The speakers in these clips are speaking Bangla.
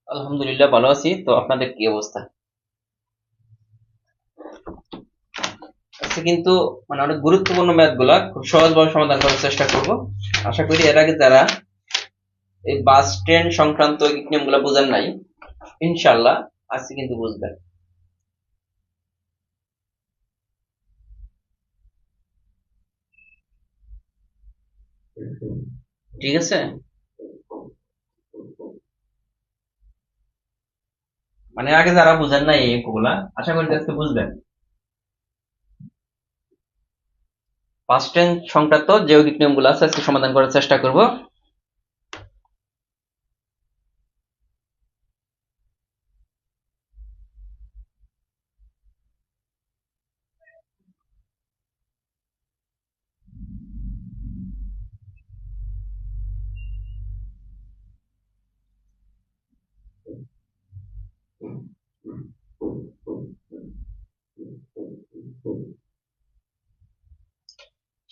আলহামদুলিল্লাহ ভালো আছি। তো আপনাদের কি অবস্থা? আজকে কিন্তু মানে অনেক গুরুত্বপূর্ণ ম্যাথ গুলা খুব সহজভাবে সমাধান করার চেষ্টা করব। আশা করি এর আগে যারা এই বাস ট্রেন সংক্রান্ত নিয়ম গুলা বোঝেন নাই, ইনশাল্লাহ আজকে কিন্তু বুঝবেন। ঠিক আছে, মানে আগে যারা বুঝেন নাই এই অঙ্কগুলা, আশা করি আজকে বুঝবেন। বাস ট্রেন সংক্রান্ত যে নিয়ম গুলো আছে আজকে সমাধান করার চেষ্টা করব।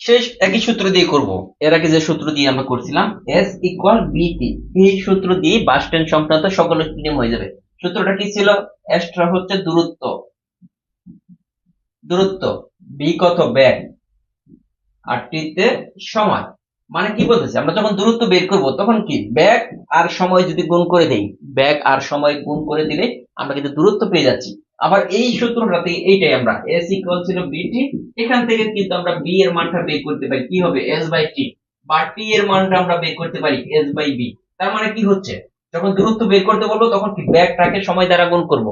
শেষ একই সূত্র দিয়ে করব। এর আগে যে সূত্র দিয়ে আমরা করছিলাম এস ইকুয়াল বিটি, এই সূত্র দিয়ে বাস ট্রেন সংক্রান্ত সকল নিয়ম হয়ে যাবে। সূত্রটা কি ছিল? এসটা হচ্ছে দূরত্ব, দূরত্ব, বি কত ব্যাগ, আর টিতে সময়। মানে কি বলতেছে, আমরা যখন দূরত্ব বের করব তখন কি ব্যাগ আর সময় যদি গুণ করে দেই, ব্যাগ আর সময় গুণ করে দিলে আমরা কিন্তু দূরত্ব পেয়ে যাচ্ছি। আবার এই সূত্রটাতে এইটাই আমরা এস ইকুয়াল ছিল বিটি, এখান থেকে কিন্তু আমরা বি এর মানটা বের করতে পারি কি হবে এস বাই টি, বা টি এর মানটা আমরা বের করতে পারি এস বাই বি। তার মানে কি হচ্ছে, যখন দূরত্ব বের করতে বলবো তখন কি ব্যাগটাকে সময় দ্বারা গুণ করব,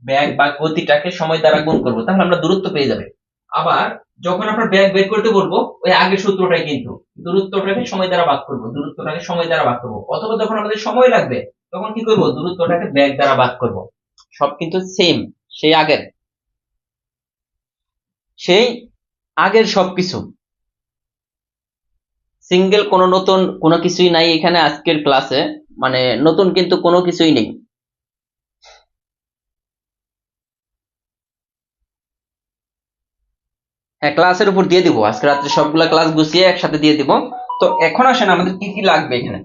ব্যাগ বা গতিটাকে সময় দ্বারা গুণ করব, তাহলে আমরা দূরত্ব পেয়ে যাবে। আবার যখন আমরা ব্যাগ বের করতে বলবো ওই আগের সূত্রটাই কিন্তু দূরত্বটাকে সময় দ্বারা ভাগ করব, দূরত্বটাকে সময় দ্বারা ভাগ করব। অথবা যখন আমাদের সময় লাগবে তখন কি করব, দূরত্বটাকে ব্যাগ দ্বারা ভাগ করব। সব কিন্তু সেম, সেই আগের, সেই আগের সবকিছু, সিঙ্গেল কোনো নতুন কোনো কিছুই নাই এখানে আজকের ক্লাসে। মানে নতুন কিন্তু কোনো কিছুই নেই। হ্যাঁ, ক্লাসের উপর দিয়ে দিব, আজকে রাত্রে সবগুলা ক্লাস গুছিয়ে একসাথে দিয়ে দিব। তো এখন আসেন আমাদের কি কি লাগবে এখানে।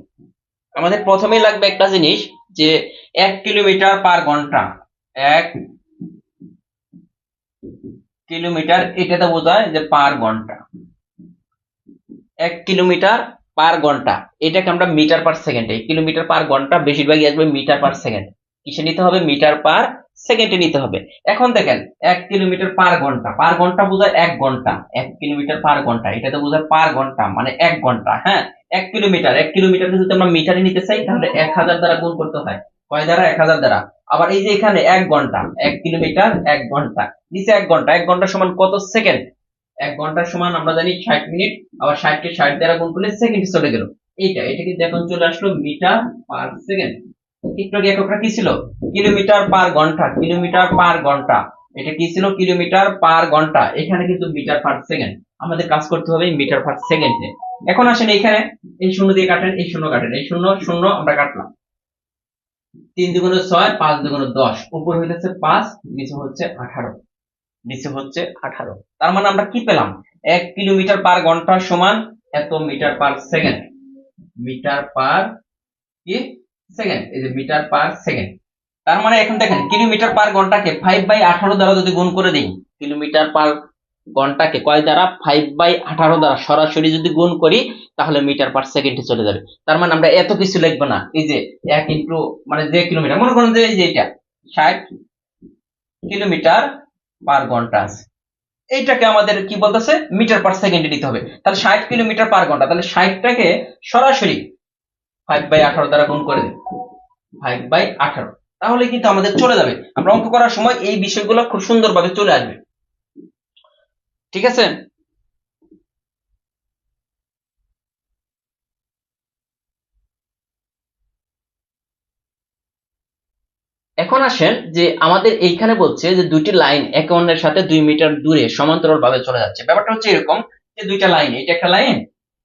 আমাদের প্রথমেই লাগবে একটা জিনিস, যে 1 কিলোমিটার/ঘন্টা, 1 কিলোমিটার এটাতে বোঝায় যে পার ঘন্টা, 1 কিলোমিটার/ঘন্টা এটাকে আমরা মিটার পার সেকেন্ডে, কিলোমিটার/ঘন্টা বেশিরভাগই আসবে মিটার পার সেকেন্ড। কিসে নিতে হবে, মিটার পার সেকেন্ডে নিতে হবে। এখন দেখেন 1 কিলোমিটার/ঘন্টা, পার ঘন্টা বোঝায় 1 ঘন্টা, 1 কিলোমিটার/ঘন্টা এটাতে বোঝায় পার ঘন্টা মানে 1 ঘন্টা। হ্যাঁ, 1 কিলোমিটারকে যদি আমরা মিটারে নিতে চাই তাহলে 1000 দ্বারা গুণ করতে হয়। কয় দ্বারা? 1000 দ্বারা। আবার এই যে এখানে 1 ঘন্টা, 1 কিলোমিটার 1 ঘন্টা, নিচে 1 ঘন্টা, 1 ঘন্টা সমান কত সেকেন্ড, 1 ঘন্টার সমান আমরা জানি 60 মিনিট। আবার 60 কে 60 দ্বারা গুণ করলে সেকেন্ড চলে গেল। এটা কিন্তু এখন চলে আসলো মিটার পার সেকেন্ড। একটু আগে এককটা কি ছিল? কিলোমিটার পার ঘন্টা, কিলোমিটার পার ঘন্টা। এটা কি ছিল? কিলোমিটার পার ঘন্টা। এখানে কিন্তু মিটার পার সেকেন্ড। আমাদের কাজ করতে হবে মিটার পার সেকেন্ডে। এখন আসেন এখানে এই শূন্য দিয়ে কাটেন, এই শূন্য কাটেন, এই শূন্য শূন্য আমরা কাটলাম। 3 দুগুণে 6, 5 দুগুণে 10, উপর হইতেছে 5, নিচে হচ্ছে 18, নিচে হচ্ছে 18। তার মানে আমরা কি পেলাম? 1 কিলোমিটার পার ঘন্টা সমান এত metre per second. Metre per কি সেকেন্ড, এই যে মিটার পার সেকেন্ড। তার মানে এখন দেখেন কিলোমিটার পার ঘন্টাকে 5/18 দ্বারা যদি গুণ করে দিই, কিলোমিটার পার ঘন্টাকে কয় দ্বারা? 5/18 দ্বারা সরাসরি যদি গুণ করি, তাহলে মিটার পার সেকেন্ডে চলে যাবে। তার মানে আমরা এত কিছু লিখবো না, এই যে 1 ইন্টু মানে যে কিলোমিটার, মনে করেন যে এই যে এটা 60 কিলোমিটার পার ঘন্টা আছে, এইটাকে আমাদের কি বলতেছে? মিটার পার সেকেন্ডে নিতে হবে। তাহলে 60 কিলোমিটার পার ঘন্টা, তাহলে 60টাকে সরাসরি 5/18 দ্বারা গুণ করে দিই, 5/18, তাহলে কিন্তু আমাদের চলে যাবে। আমরা অঙ্ক করার সময় এই বিষয়গুলো খুব সুন্দরভাবে চলে আসবে। ঠিক আছে? এখন আসেন যে আমাদের এইখানে বলছে যে দুইটি লাইন একে অন্যের সাথে 2 মিটার দূরে সমান্তরাল ভাবে চলে যাচ্ছে। ব্যাপারটা হচ্ছে এরকম যে দুইটা লাইন, এটা একটা লাইন,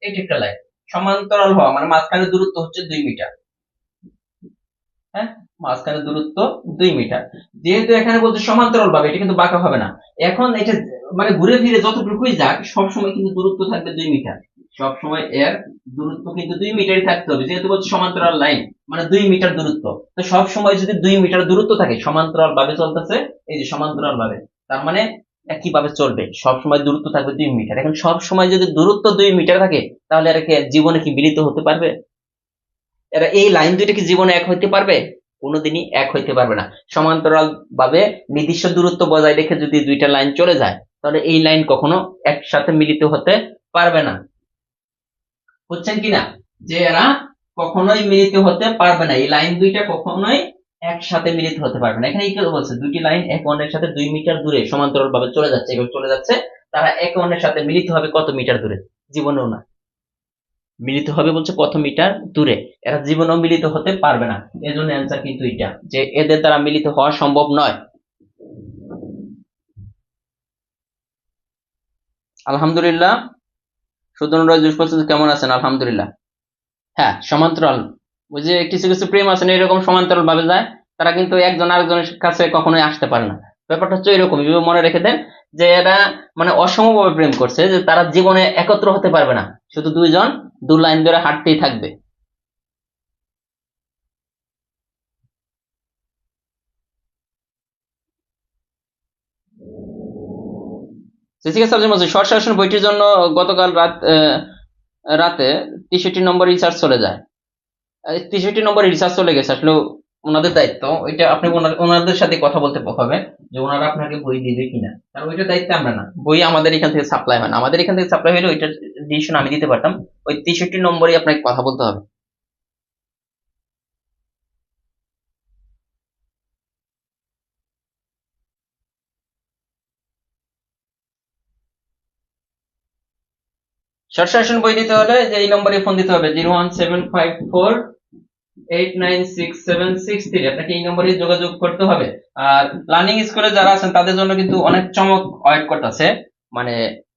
এটা একটা লাইন, সমান্তরাল হওয়া মানে মাঝখানে দূরত্ব হচ্ছে 2 মিটার। হ্যাঁ, মাঝখানে দূরত্ব 2 মিটার। যেহেতু এখানে বলছে সমান্তরাল ভাবে, এটা কিন্তু বাঁকা হবে না। এখন এটা মানে ঘুরে ফিরে যতটুকুই যাক, সবসময় কিন্তু দূরত্ব থাকবে 2 মিটার। সবসময় এর দূরত্ব কিন্তু 2 মিটারই থাকতে হবে, যেহেতু বলছে সমান্তরাল লাইন মানে 2 মিটার দূরত্ব। তো সব সময় যদি 2 মিটার দূরত্ব থাকে, সমান্তরাল ভাবে চলতেছে, এই যে সমান্তরাল ভাবে, তার মানে একইভাবে চলবে, সব সময় দূরত্ব থাকবে 2 মিটার। এখন সব সময় যদি দূরত্ব 2 মিটার থাকে, তাহলে এরা কি জীবনে কি মিলিত হতে পারবে? এরা এই লাইন দুইটা কি জীবনে এক হইতে পারবে? কোনোদিনই এক হইতে পারবে না। সমান্তরাল ভাবে নির্দিষ্ট দূরত্ব বজায় রেখে যদি দুইটা লাইন চলে যায়, তাহলে এই লাইন কখনো একসাথে মিলিত হতে পারবে না। বুঝছেন কিনা? যে এরা কখনোই মিলিত হতে পারবে না, এই লাইন দুইটা কখনোই একসাথে মিলিত হতে পারবে না। এখানে কি বলছে? দুইটি লাইন একে অন্যের সাথে 2 মিটার দূরে সমান্তরাল ভাবে চলে যাচ্ছে, এভাবে চলে যাচ্ছে, তারা একে অন্যের সাথে মিলিত হবে কত মিটার দূরে? জীবনেও না। মিলিত হবে বলছে কত মিটার দূরে, এরা জীবনেও মিলিত হতে পারবে না। এজন্য অ্যান্সার কিন্তু এটা, যে এদের দ্বারা মিলিত হওয়া সম্ভব নয়। আলহামদুলিল্লাহ। সুদন রায় কেমন আছেন? আলহামদুলিল্লাহ। হ্যাঁ, সমান্তরাল, ওই যে কিছু কিছু প্রেম আছে না, এরকম সমান্তরাল ভাবে যায়, তারা কিন্তু একজন আরেকজনের কাছে কখনোই আসতে পারে না। ব্যাপারটা হচ্ছে এরকম, মনে রেখে দেন যে এরা মানে অসমভাবে প্রেম করছে, যে তারা জীবনে একত্র হতে পারবে না, শুধু দুইজন দু লাইন ধরে হাঁটতেই থাকবে। জেসিকা সাবজেক্ট বলছে শর্ট সাজেশন বইটির জন্য গতকাল রাতে 63 নম্বর রিসার্চ চলে যায়। 63 নম্বর রিসার্চ চলে গেছে, আসলে ওনাদের দায়িত্ব ওইটা। আপনি ওনাদের সাথে কথা বলতে হবে যে ওনারা আপনাকে বই দিবে কিনা, কারণ ওইটার দায়িত্ব আমরা না। বই আমাদের এখান থেকে সাপ্লাই হয় না, আমাদের এখান থেকে সাপ্লাই হলে ওইটার ডিসিশন আমি দিতে পারতাম। ওই 63 নম্বরই আপনাকে কথা বলতে হবে। শর্ট সাজেশন বই দিতে হলে যে এই নম্বরে ফোন দিতে হবে, 01754896763। আপনাকে এই নম্বরে যোগাযোগ করতে হবে। আর লার্নিং স্কুলে যারা আছেন তাদের জন্য কিন্তু অনেক চমক ওয়েট করতেছে, মানে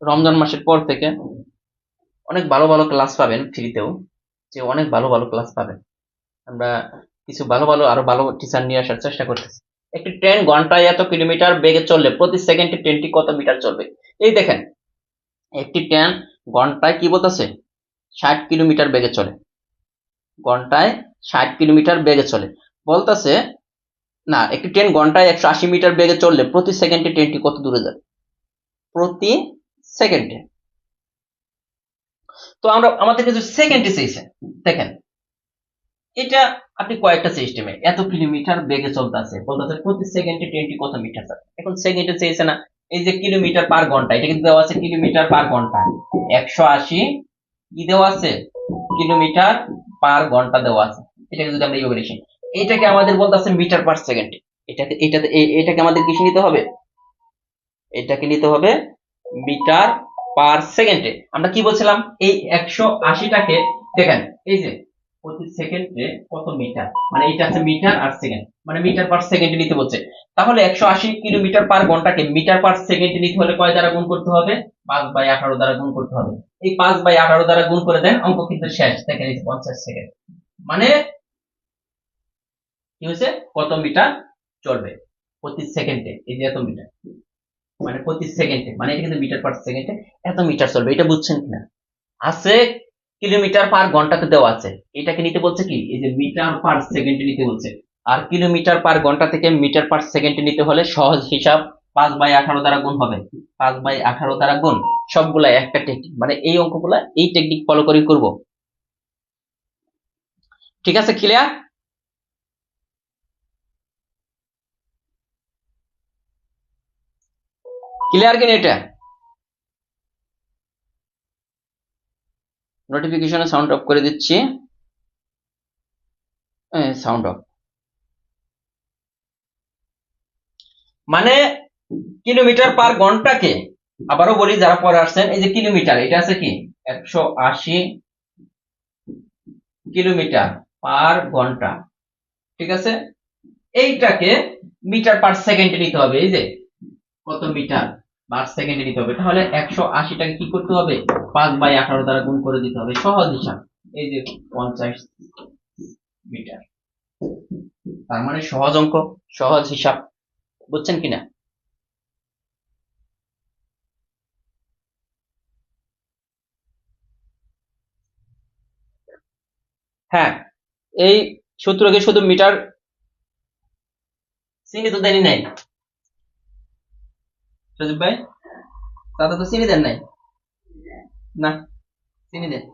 রমজান মাসের পর থেকে অনেক ভালো ভালো ক্লাস পাবেন ফ্রিতেও, যে অনেক ভালো ভালো ক্লাস পাবেন। আমরা কিছু ভালো ভালো আরো ভালো টিচার নিয়ে আসার চেষ্টা করতেছি। একটি ট্রেন ঘন্টায় এত কিলোমিটার বেগে চললে প্রতি সেকেন্ডে ট্রেনটি কত মিটার চলবে? এই দেখেন, একটি ট্রেন ঘন্টায় কি বলতেছে? 60 কিলোমিটার বেগে চলে, ঘন্টায় 60 কিলোমিটার বেগে চলে বলতেছে। না, একটি ট্রেন ঘন্টায় 180 মিটার বেগে চললে প্রতি সেকেন্ডে ট্রেনটি কত দূরে যাবে? প্রতি সেকেন্ডে। তো আমরা আমাদের কাছে সেকেন্ডে চেয়েছে। দেখেন এটা আপনি কয়েকটা সিস্টেমে এত কিলোমিটার বেগে চলতেছে, বলতেছে প্রতি সেকেন্ডে ট্রেনটি কত মিটার যাবে। এখন সেকেন্ডে চেয়েছে না, এই যে কিলোমিটার পার ঘন্টা, এটা কিন্তু দেওয়া আছে কিলোমিটার পার ঘন্টা। 180 কি দেওয়া আছে? কিলোমিটার পার ঘন্টা দেওয়া আছে। এটাকে যদি আমরা এইভাবে লিখি, এটাকে আমাদের বলতেছে মিটার পার সেকেন্ডে। এটাকে আমাদের কিছু নিতে হবে, এটাকে নিতে হবে মিটার পার সেকেন্ডে। আমরা কি বলছিলাম? এই 180টাকে দেখেন এই যে প্রতি সেকেন্ডে কত মিটার, মানে এটা আছে মিটার আর সেকেন্ড, মানে মিটার পার সেকেন্ডে নিতে বলছে। তাহলে 180 কিলোমিটার পার ঘন্টাকে মিটার পার সেকেন্ডে নিতে হলে কয় দ্বারা গুণ করতে হবে? 5/18 দ্বারা গুণ করতে হবে। এই 5/18 দ্বারা গুণ করে দেন, অঙ্ক কিন্তু শেষ। দেখেন এই 50 সেকেন্ড, মানে কি হয়েছে, কত মিটার চলবে প্রতি সেকেন্ডে, এই যে এত মিটার, মানে প্রতি সেকেন্ডে, মানে এটা কিন্তু মিটার পার সেকেন্ডে এত মিটার চলবে। এটা বুঝছেন কিনা? আছে কিলোমিটার পার ঘন্টাতে দেওয়া আছে, এটাকে নিতে বলছে কি, এই যে মিটার পার সেকেন্ডে নিতে বলছে। আর কিলোমিটার পার ঘন্টা থেকে মিটার পার সেকেন্ডে নিতে হলে সহজ হিসাব 5/18 দ্বারা গুণ হবে। 5/18 দ্বারা গুণ, সবগুলা একটা টেকনিক, মানে এই অঙ্কগুলা এই টেকনিক ফলো করে করব। ঠিক আছে, ক্লিয়ার? ক্লিয়ার কিনা এটা? নোটিফিকেশনে সাউন্ড অফ করে দিচ্ছি, সাউন্ড অফ। মানে কিলোমিটার পার ঘন্টাকে, আবারও বলি যারা পরে আসছেন, এই যে কিলোমিটার, এটা আছে কি 180 কিলোমিটার পার ঘন্টা, ঠিক আছে? এইটাকে মিটার পার সেকেন্ডে নিতে হবে, এই যে কত মিটার পার সেকেন্ডে নিতে হবে। তাহলে 180টাকে কি করতে হবে, 5/18 দ্বারা গুণ করে দিতে হবে, সহজ হিসাব। এই যে 50 মিটার, তার মানে সহজ অঙ্ক, সহজ হিসাব। বুঝছেন কিনা? হ্যাঁ, এই সূত্রকে শুধু মিটার, চিনি তো দেনি নাই সজীব ভাই, দাদা তো চিনি দেন নাই না, চিনি দেন।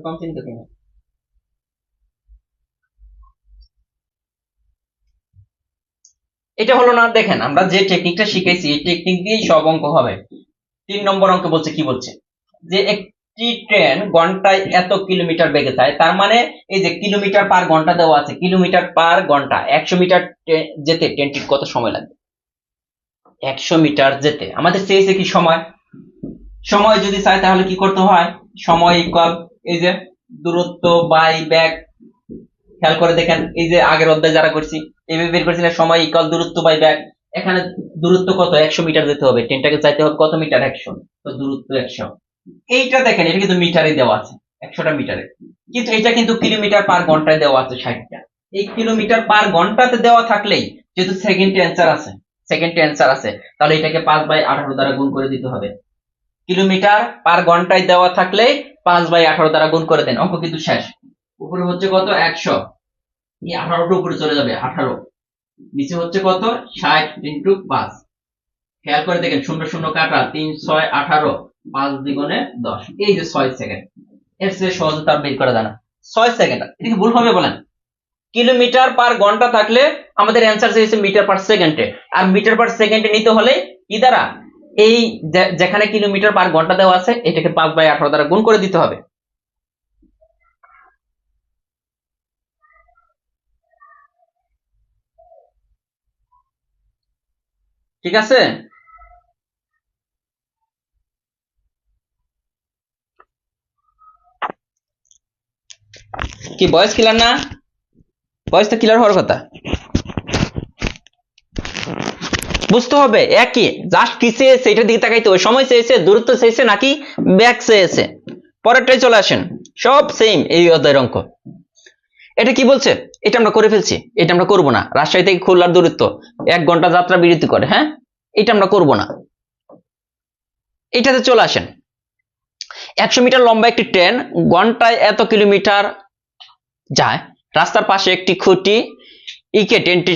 কম চিনি তো কিনা, এটা হলো না। দেখেন আমরা যে টেকনিকটা শিখেছি এই টেকনিক দিয়েই সব অঙ্ক হবে। 3 নম্বর অঙ্ক বলছে কি, বলছে যে একটি ট্রেন ঘন্টায় এত কিলোমিটার বেগে যায়, তার মানে এই যে কিলোমিটার পার ঘন্টা দেওয়া আছে, কিলোমিটার পার ঘন্টা, 100 মিটার যেতে ট্রেনটির কত সময় লাগবে? 100 মিটার যেতে আমাদের চেয়েছে কি সময়, সময় যদি চাই তাহলে কি করতে হয়, সময় ইকুয়াল এই যে দূরত্ব বাই ব্যাগ। খেয়াল করে দেখেন, এই যে আগের অধ্যায় যারা করছি এইভাবে বের করছি না, সময় ইকুয়াল দূরত্ব বাই ব্যাগ। এখানে দূরত্ব কত, 100 মিটার যেতে হবে, ট্রেনটাকে চাইতে হবে কত মিটার, 100, তো দূরত্ব 100। এইটা দেখেন, এটা কিন্তু মিটারে দেওয়া আছে, 100টা মিটারে, কিন্তু এটা কিন্তু কিলোমিটার পার ঘন্টায় দেওয়া আছে 60টা। এই কিলোমিটার পার ঘন্টাতে দেওয়া থাকলেই, যেহেতু সেকেন্ডে অ্যান্সার আছে, সেকেন্ডে অ্যান্সার আছে, তাহলে এটাকে 5/18 দ্বারা গুণ করে দিতে হবে। কিলোমিটার পার ঘন্টায় দেওয়া থাকলে 5/18 দ্বারা গুণ করে দেন, অঙ্ক কিন্তু শেষ। উপরে হচ্ছে কত, 100, এই 18টা উপরে চলে যাবে, 18, নিচে হচ্ছে কত, 60 ইন্টু 5। খেয়াল করে দেখেন, 0 0 কাটা, 3 6 18, 5 দ্বিগুণে 10, এই যে 6 সেকেন্ড। এর চেয়ে সহজ তার বের করা যায় না, 6 সেকেন্ড। এটা কি ভুল হবে বলেন? কিলোমিটার পার ঘন্টা থাকলে আমাদের অ্যান্সার চেয়েছে মিটার পার সেকেন্ডে, আর মিটার পার সেকেন্ডে নিতে হলে কি দ্বারা, এই যেখানে কিলোমিটার পার ঘন্টা দেওয়া আছে এটাকে 5/18 দ্বারা গুণ করে দিতে হবে। ঠিক আছে, কি ভয়েস ক্লিয়ার না? ভয়েস তো ক্লিয়ার হওয়ার কথা, বুঝতে হবে একই, জাস্ট কি চেয়েছে এটার দিকে তাকাইতে হবে, সময় চেয়েছে, দূরত্ব চেয়েছে, নাকি ব্যাগ চেয়েছে। পরেরটাই চলে আসেন, সব সেম এই অধ্যায়ের অঙ্ক। এটা কি বলছে, এটা আমরা করে ফেলছি, এটা আমরা করব না। রাজশাহী থেকে খুলনার দূরত্ব 1 ঘন্টা যাত্রা বিরতি করে, হ্যাঁ, এটা আমরা করব না। এটাতে চলে আসেন, 100 মিটার লম্বা একটি ট্রেন ঘন্টায় এত কিলোমিটার যায়, রাস্তার পাশে একটি খুঁটি ইকে ট্রেনটি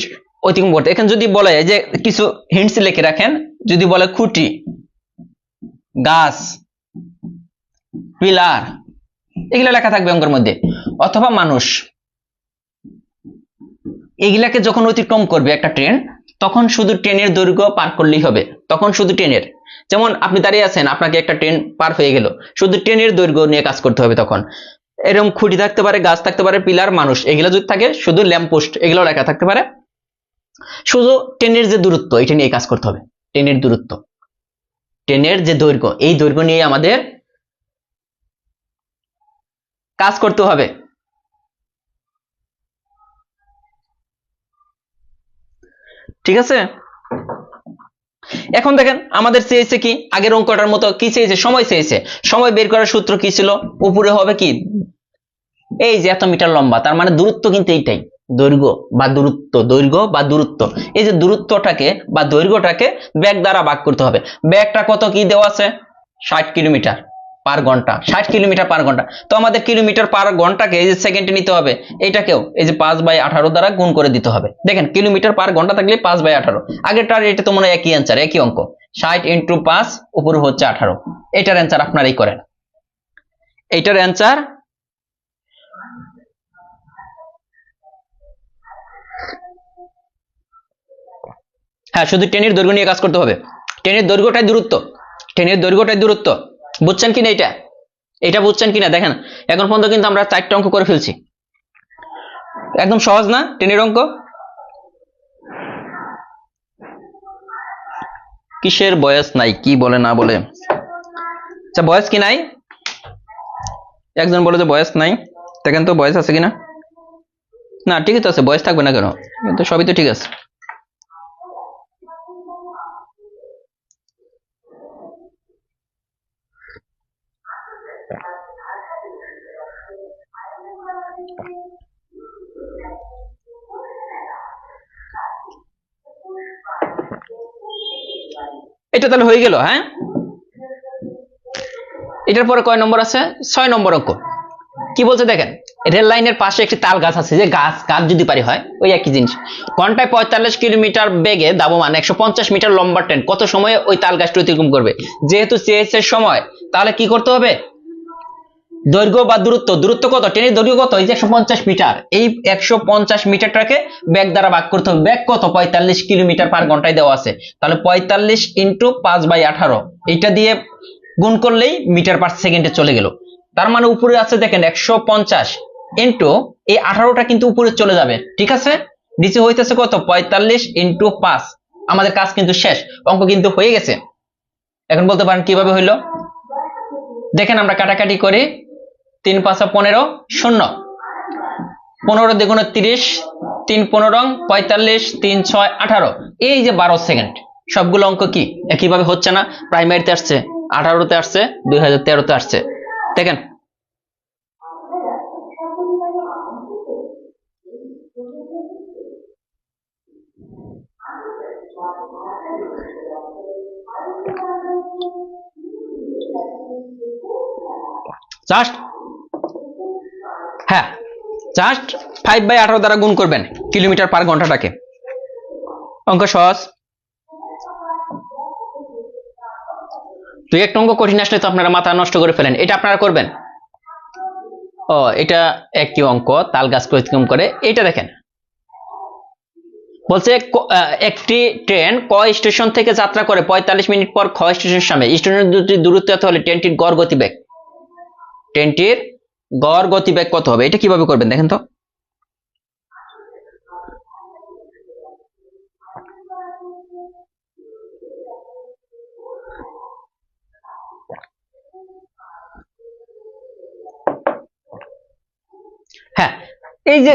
অতিক্রম করতে। এখানে যদি বলে যে কিছু হিন্টস লিখে রাখেন, যদি বলে খুঁটি, গাছ, পিলার, এগুলা লেখা থাকবে অঙ্কের মধ্যে, অথবা মানুষ। এগুলাকে যখন অতিক্রম করবে একটা ট্রেন, তখন শুধু ট্রেনের দৈর্ঘ্য পার করলেই হবে, তখন শুধু ট্রেনের, যেমন আপনি দাঁড়িয়ে আছেন, আপনাকে একটা ট্রেন পার হয়ে গেল, শুধু ট্রেনের দৈর্ঘ্য নিয়ে কাজ করতে হবে তখন। এরকম খুঁটি থাকতে পারে, গাছ থাকতে পারে, পিলার, মানুষ, এগুলো যদি থাকে, শুধু ল্যাম্প পোস্ট, এগুলো লেখা থাকতে পারে, শুধু ট্রেনের যে দূরত্ব এটা নিয়ে কাজ করতে হবে, ট্রেনের দূরত্ব। ট্রেনের যে দৈর্ঘ্য, এই দৈর্ঘ্য নিয়ে আমাদের কাজ করতে হবে। ঠিক আছে, এখন দেখেন আমাদের চেয়েছে কি, আগের অঙ্কটার মতো কি চেয়েছে, সময় চেয়েছে। সময় বের করার সূত্র কি ছিল, উপরে হবে কি, এই যে এত মিটার লম্বা, তার মানে দূরত্ব কিন্তু এইটাই, দৈর্ঘ্য বা দূরত্ব, দৈর্ঘ্য বা দূরত্ব। এই যে দূরত্বটাকে বা দৈর্ঘ্যটাকে ব্যাগ দ্বারা ভাগ করতে হবে। ব্যাগটা কত কি দেওয়া আছে, 60 কিলোমিটার পার ঘন্টা, 60 কিলোমিটার পার ঘন্টা। তো আমাদের কিলোমিটার পার ঘন্টাকে এই যে সেকেন্ডে নিতে হবে, এইটাকেও এই যে 5/18 দ্বারা গুণ করে দিতে হবে। দেখেন কিলোমিটার পার ঘন্টা থাকলে 5/18, আগেরটার এটা তো মনে হয় একই অ্যান্সার, একই অঙ্ক, 60 × 5 উপরে হচ্ছে 18। এটার অ্যান্সার আপনারাই করেন, এইটার অ্যান্সার হ্যাঁ, শুধু ট্রেনের দৈর্ঘ্য নিয়ে কাজ করতে হবে। ট্রেনের দৈর্ঘ্যটাই দূরত্ব, ট্রেনের দৈর্ঘ্যটাই দূরত্ব। বুঝছেন কিনা এটা, এটা বুঝছেন কিনা দেখেন, এখন পর্যন্ত কিন্তু আমরা 4টা অঙ্ক করে ফেলছি। একদম সহজ না ট্রেনের অঙ্ক? কিসের বয়স নাই, কি বলে না বলে, আচ্ছা বয়স কি নাই, একজন বলে যে বয়স নাই, দেখেন তো বয়স আছে কিনা। না ঠিকই তো আছে, বয়স থাকবে না কেন, কিন্তু সবই তো ঠিক আছে। এটা তাহলে হয়ে গেল। হ্যাঁ, এটার পরে কয় নম্বর আছে, 6 নম্বর অঙ্ক। কি বলছে দেখেন, রেল লাইনের পাশে একটি তাল গাছ আছে, যে গাছ গাছ যদি পারি হয় ওই একই জিনিস, ঘন্টায় 45 কিলোমিটার বেগে দাবমান 150 মিটার লম্বা ট্রেন কত সময়ে ওই তাল গাছটি অতিক্রম করবে। যেহেতু চেয়েছে সময়, তাহলে কি করতে হবে, দৈর্ঘ্য বা দূরত্ব, দূরত্ব কত, ট্রেনের দৈর্ঘ্য কত, এই যে 150 মিটার, এই 150 মিটারটাকে ব্যাগ দ্বারা ভাগ করতে হবে। ব্যাগ কত, 45 কিলোমিটার পার ঘন্টায় দেওয়া আছে, তাহলে 45 × 5/18, এটা দিয়ে গুণ করলেই মিটার পার সেকেন্ডে চলে গেল। তার মানে উপরে আছে দেখেন 150 ইন্টু এই 18টা কিন্তু উপরে চলে যাবে, ঠিক আছে, নিচে হইতেছে কত, 45 × 5। আমাদের কাজ কিন্তু শেষ, অঙ্ক কিন্তু হয়ে গেছে। এখন বলতে পারেন কিভাবে হইলো, দেখেন আমরা কাটাকাটি করি, 3 × 5 = 15, 0, 15 দ্বিগুণে 30, 3 × 15 = 45, 3 × 6 = 18, এই যে 12 সেকেন্ড। সবগুলো অঙ্ক কি একইভাবে হচ্ছে না, প্রাইমারিতে আসছে, 18তে আসছে, 2013তে আসছে। দেখেন জাস্ট, হ্যাঁ জাস্ট 5/18 দ্বারা গুণ করবেন কিলোমিটার পার ঘন্টাটাকে, অঙ্ক সহজ। দুই একটা অঙ্ক কঠিন আসলে তো আপনারা মাথা নষ্ট করে ফেলেন, এটা আপনারা করবেন। ও এটা একই অঙ্ক, তাল গাছ অতিক্রম করে। এটা দেখেন বলছে একটি ট্রেন ক স্টেশন থেকে যাত্রা করে 45 মিনিট পর খ স্টেশনের সামনে, স্টেশনের দুটি দূরত্ব এত হলে ট্রেনটির গড় গতিবেগ, ট্রেনটির গড় গতিবেগ কত হবে, এটা কিভাবে করবেন দেখেন তো। হ্যাঁ, এই যে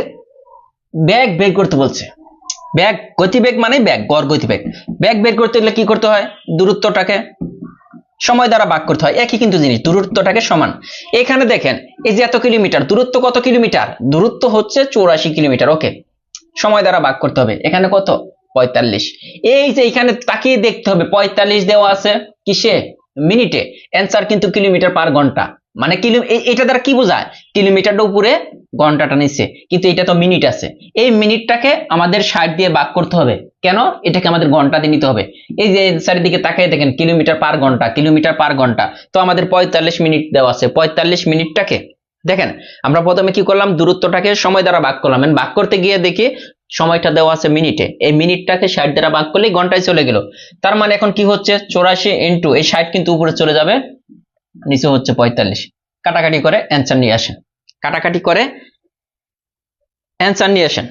ব্যাগ বের করতে বলছে, ব্যাগ গতিবেগ মানে ব্যাগ, গড় গতিবেগ। ব্যাগ বের করতে হলে কি করতে হয়, দূরত্বটাকে সময় দ্বারা ভাগ করতে হয়, একই কিন্তু জিনিস, দূরত্বটাকে সমান। এখানে দেখেন এই যে এত কিলোমিটার, দূরত্ব কত কিলোমিটার, দূরত্ব হচ্ছে 84 কিলোমিটার, ওকে, সময় দ্বারা ভাগ করতে হবে, এখানে কত 45। এই যে এখানে তাকিয়ে দেখতে হবে, 45 দেওয়া আছে কিসে, মিনিটে, অ্যান্সার কিন্তু কিলোমিটার পার ঘন্টা, মানে এটা দ্বারা কি বোঝায়, কিলোমিটারটা উপরে ঘন্টাটা নিচে, কিন্তু এটা তো মিনিট আছে, এই মিনিটটাকে আমাদের 60 দিয়ে ভাগ করতে হবে, কেন, এটাকে আমাদের ঘন্টা দিয়ে নিতে হবে। এই যে অ্যান্সারের দিকে তাকিয়ে দেখেন কিলোমিটার পার ঘন্টা, কিলোমিটার পার ঘন্টা, তো আমাদের 45 মিনিট দেওয়া আছে, 45 মিনিটটাকে দেখেন আমরা প্রথমে কি করলাম, দূরত্বটাকে সময় দ্বারা ভাগ করলাম, ভাগ করতে গিয়ে দেখি সময়টা দেওয়া আছে মিনিটে, এই মিনিটটাকে 60 দ্বারা ভাগ করলে ঘন্টায় চলে গেল। তার মানে এখন কি হচ্ছে, 84 ইন্টু এই 60 কিন্তু উপরে চলে যাবে, নিচে হচ্ছে 45। কাটাকাটি করে অ্যান্সার নিয়ে আসেন, কাটাকাটি করে অ্যান্সার নিয়ে আসেন।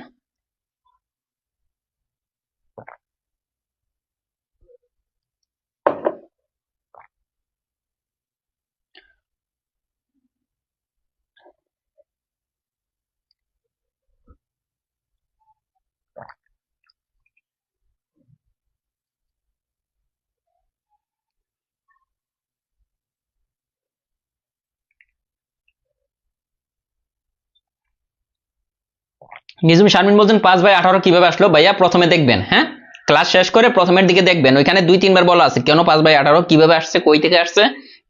নিজুম শারমিন বলছেন 5/18 কিভাবে আসলো? ভাইয়া প্রথমে দেখবেন, হ্যাঁ ক্লাস শেষ করে প্রথমের দিকে দেখবেন, ওইখানে 2-3 বার বলা আছে কেন 5/18 কিভাবে আসছে, কই থেকে আসছে,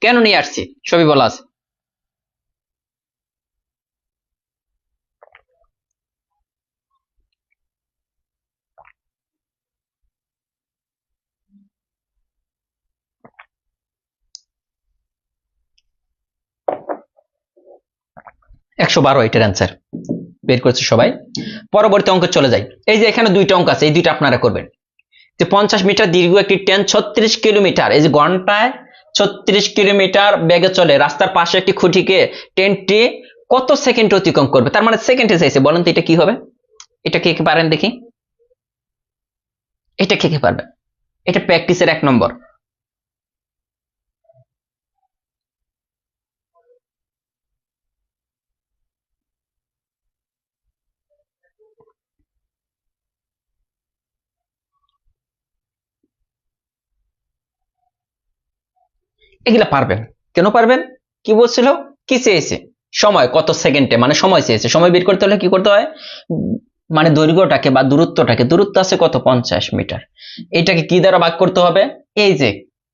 কেন নিয়ে আসছে, সবই বলা আছে। একশো 12 এটার অ্যান্সার বের করছে সবাই। পরবর্তী অঙ্ক চলে যাই। এই যে এখানে দুইটা অঙ্ক আছে, এই দুইটা আপনারা করবেন। যে 50 মিটার দীর্ঘ একটি ট্রেন 36 কিলোমিটার, এই যে ঘন্টায় 36 কিলোমিটার বেগে চলে, রাস্তার পাশে একটি খুঁটিকে ট্রেনটি কত সেকেন্ড অতিক্রম করবে? তার মানে সেকেন্ডে চাইছে, বলেন তো এটা কি হবে? এটা কে কে পারেন দেখি, এটা কে কে পারবে? এটা প্র্যাকটিসের 1 নম্বর। এগুলা পারবেন। কেন পারবেন? কি বলছিল, কি চেয়েছে? সময় কত সেকেন্ডে, মানে সময় চেয়েছে। সময় বের করতে হলে কি করতে হয়, মানে দৈর্ঘ্যটাকে বা দূরত্বটাকে, দূরত্ব আছে কত 50 মিটার, এটাকে কি দ্বারা ভাগ করতে হবে? এই যে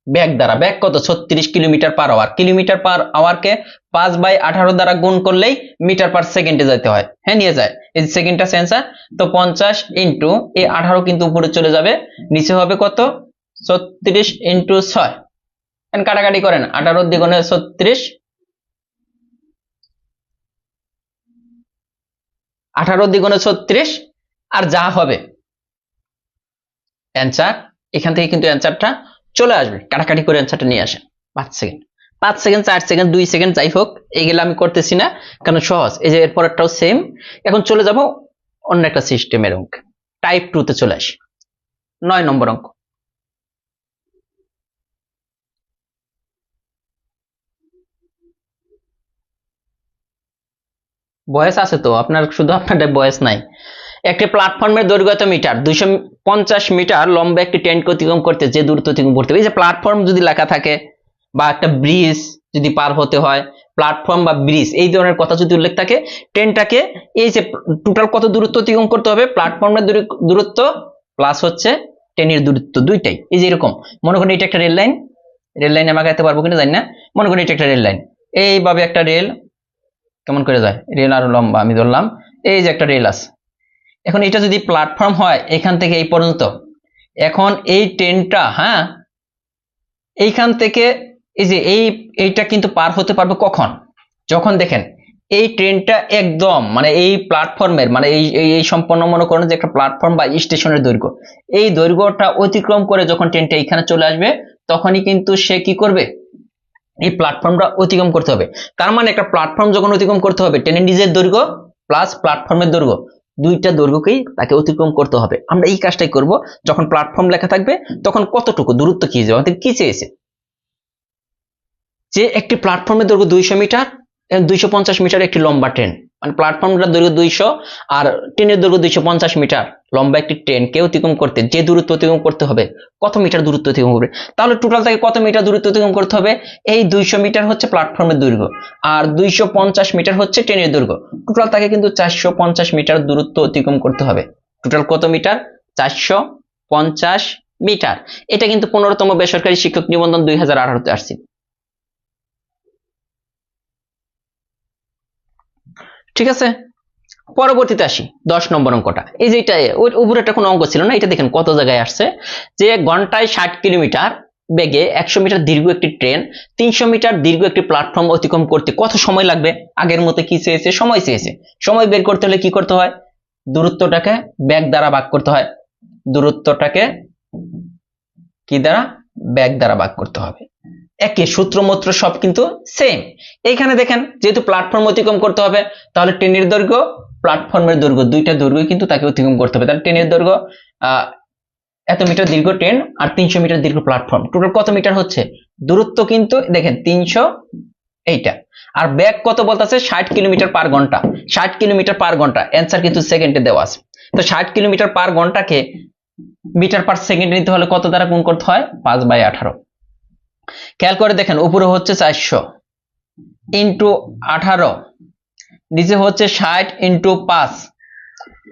বেগ দ্বারা, বেগ কত 36 kilometre per hour, kilometre per আওয়ারকে 5/18 দ্বারা গুণ করলেই মিটার পার সেকেন্ডে যেতে হয়, হ্যাঁ নিয়ে যায়, এই সেকেন্ডটা সেন্সার। তো 50 ইন্টু এই 18 কিন্তু উপরে চলে যাবে, নিচে হবে কত 36 ইন্টু 6, কাটাকাটি করেন, 18 দ্বিগুণে 36, 18 দ্বিগুণে 36, আর যা হবে অ্যান্সার, এখান থেকে কিন্তু অ্যান্সারটা চলে আসবে। কাটাকাটি করে অ্যান্সারটা নিয়ে আসেন। 5 সেকেন্ড, 5 সেকেন্ড, 4 সেকেন্ড, 2 সেকেন্ড, যাই হোক এইগুলো আমি করতেছি না, কারণ সহজ। এই যে এরপরটাও সেম। এখন চলে যাব অন্য একটা সিস্টেমের অঙ্ক, টাইপ 2 তে চলে আসি। 9 নম্বর অঙ্ক। বয়স আছে তো আপনার, শুধু আপনার বয়স নাই। একটি প্ল্যাটফর্মের দৈর্ঘ্য এত মিটার, 250 মিটার লম্বা একটি ট্রেনকে অতিক্রম করতে যে দূরত্ব অতিক্রম করতে হবে। এই যে প্ল্যাটফর্ম যদি লেখা থাকে বা একটা ব্রিজ যদি পার হতে হয়, প্ল্যাটফর্ম বা ব্রিজ এই ধরনের কথা যদি উল্লেখ থাকে, ট্রেনটাকে এই যে টোটাল কত দূরত্ব অতিক্রম করতে হবে, প্ল্যাটফর্মের দূরত্ব প্লাস হচ্ছে ট্রেনের দূরত্ব, দুইটাই। এই যে এরকম মনে করেন এটা একটা রেল লাইন, রেল লাইনে আমাকে আগাইতে পারবো কিনা জানি না, মনে করি এটা একটা রেল লাইন, এইভাবে একটা রেল কেমন করে যায়, রেল আরো লম্বা আমি ধরলাম, এই যে একটা রেল আছে। এখন এটা যদি প্ল্যাটফর্ম হয় এখান থেকে এই পর্যন্ত, এখন এই ট্রেনটা, হ্যাঁ এইখান থেকে এই যে এইটা কিন্তু পার হতে পারবে কখন, যখন দেখেন এই ট্রেনটা একদম মানে এই প্ল্যাটফর্মের মানে এই এই সম্পন্ন মনে করেন যে একটা প্ল্যাটফর্ম বা স্টেশনের দৈর্ঘ্য, এই দৈর্ঘ্যটা অতিক্রম করে যখন ট্রেনটা এখানে চলে আসবে, তখনই কিন্তু সে কি করবে, এই প্ল্যাটফর্মটা অতিক্রম করতে হবে। তার মানে একটা প্ল্যাটফর্ম যখন অতিক্রম করতে হবে, ট্রেনের নিজের দৈর্ঘ্য প্লাস প্ল্যাটফর্মের দৈর্ঘ্য, দুইটা দৈর্ঘ্যকেই তাকে অতিক্রম করতে হবে। আমরা এই কাজটাই করব, যখন প্ল্যাটফর্ম লেখা থাকবে তখন কতটুকু দূরত্ব কি যাবে, আমাদের কি চেয়েছে, যে একটি প্ল্যাটফর্মের দৈর্ঘ্য 200 মিটার, 250 মিটার একটি লম্বা ট্রেন, মানে প্ল্যাটফর্মটার দৈর্ঘ্য 200 আর ট্রেনের দৈর্ঘ্য 250 মিটার লম্বা একটি ট্রেনকে অতিক্রম করতে যে দূরত্ব অতিক্রম করতে হবে, কত মিটার দূরত্ব অতিক্রম করবে, তাহলে টোটাল তাকে কত মিটার দূরত্ব অতিক্রম করতে হবে, এই 200 মিটার হচ্ছে প্ল্যাটফর্মের দৈর্ঘ্য আর 250 মিটার হচ্ছে ট্রেনের দৈর্ঘ্য, টোটাল তাকে কিন্তু 450 মিটার দূরত্ব অতিক্রম করতে হবে। টোটাল কত মিটার, 450 মিটার। এটা কিন্তু 15তম বেসরকারি শিক্ষক নিবন্ধন 2018-তে আসছে। ঠিক আছে, পরবর্তীতে আসি 10 নম্বর অঙ্কটা। এই যে এটা ওই উপরে একটা কোনো অঙ্ক ছিল না, এটা দেখেন কত জায়গায় আসছে, যে ঘন্টায় 60 কিলোমিটার বেগে 100 মিটার দীর্ঘ একটি ট্রেন 300 মিটার দীর্ঘ একটি প্ল্যাটফর্ম অতিক্রম করতে কত সময় লাগবে? আগের মতো কি চেয়েছে, সময় চেয়েছে। সময় বের করতে হলে কি করতে হয়, দূরত্বটাকে বেগ দ্বারা ভাগ করতে হয়, দূরত্বটাকে কি দ্বারা, বেগ দ্বারা ভাগ করতে হবে। একই সূত্র মূত্র সব কিন্তু সেম। এইখানে দেখেন যেহেতু প্ল্যাটফর্ম অতিক্রম করতে হবে, তাহলে ট্রেনের দৈর্ঘ্য প্ল্যাটফর্মের দৈর্ঘ্য দুইটা দৈর্ঘ্য কিন্তু তাকে অতিক্রম করতে হবে। তাহলে ট্রেনের দৈর্ঘ্য এত মিটার দীর্ঘ ট্রেন আর 300 মিটার দীর্ঘ প্ল্যাটফর্ম, টোটাল কত মিটার হচ্ছে, দূরত্ব কিন্তু দেখেন 300 এইটা, আর বেগ কত বলতেছে 60 কিলোমিটার পার ঘন্টা, 60 কিলোমিটার পার ঘন্টা, অ্যান্সার কিন্তু সেকেন্ডে দেওয়া আছে। তো 60 কিলোমিটার পার ঘন্টাকে মিটার পার সেকেন্ড নিতে হলে কত দ্বারা গুণ করতে হয়, 5/18। খেয়াল করে দেখেন উপরে হচ্ছে 400 ইন্টু 18, নিচে হচ্ছে 60 ইন্টু 5,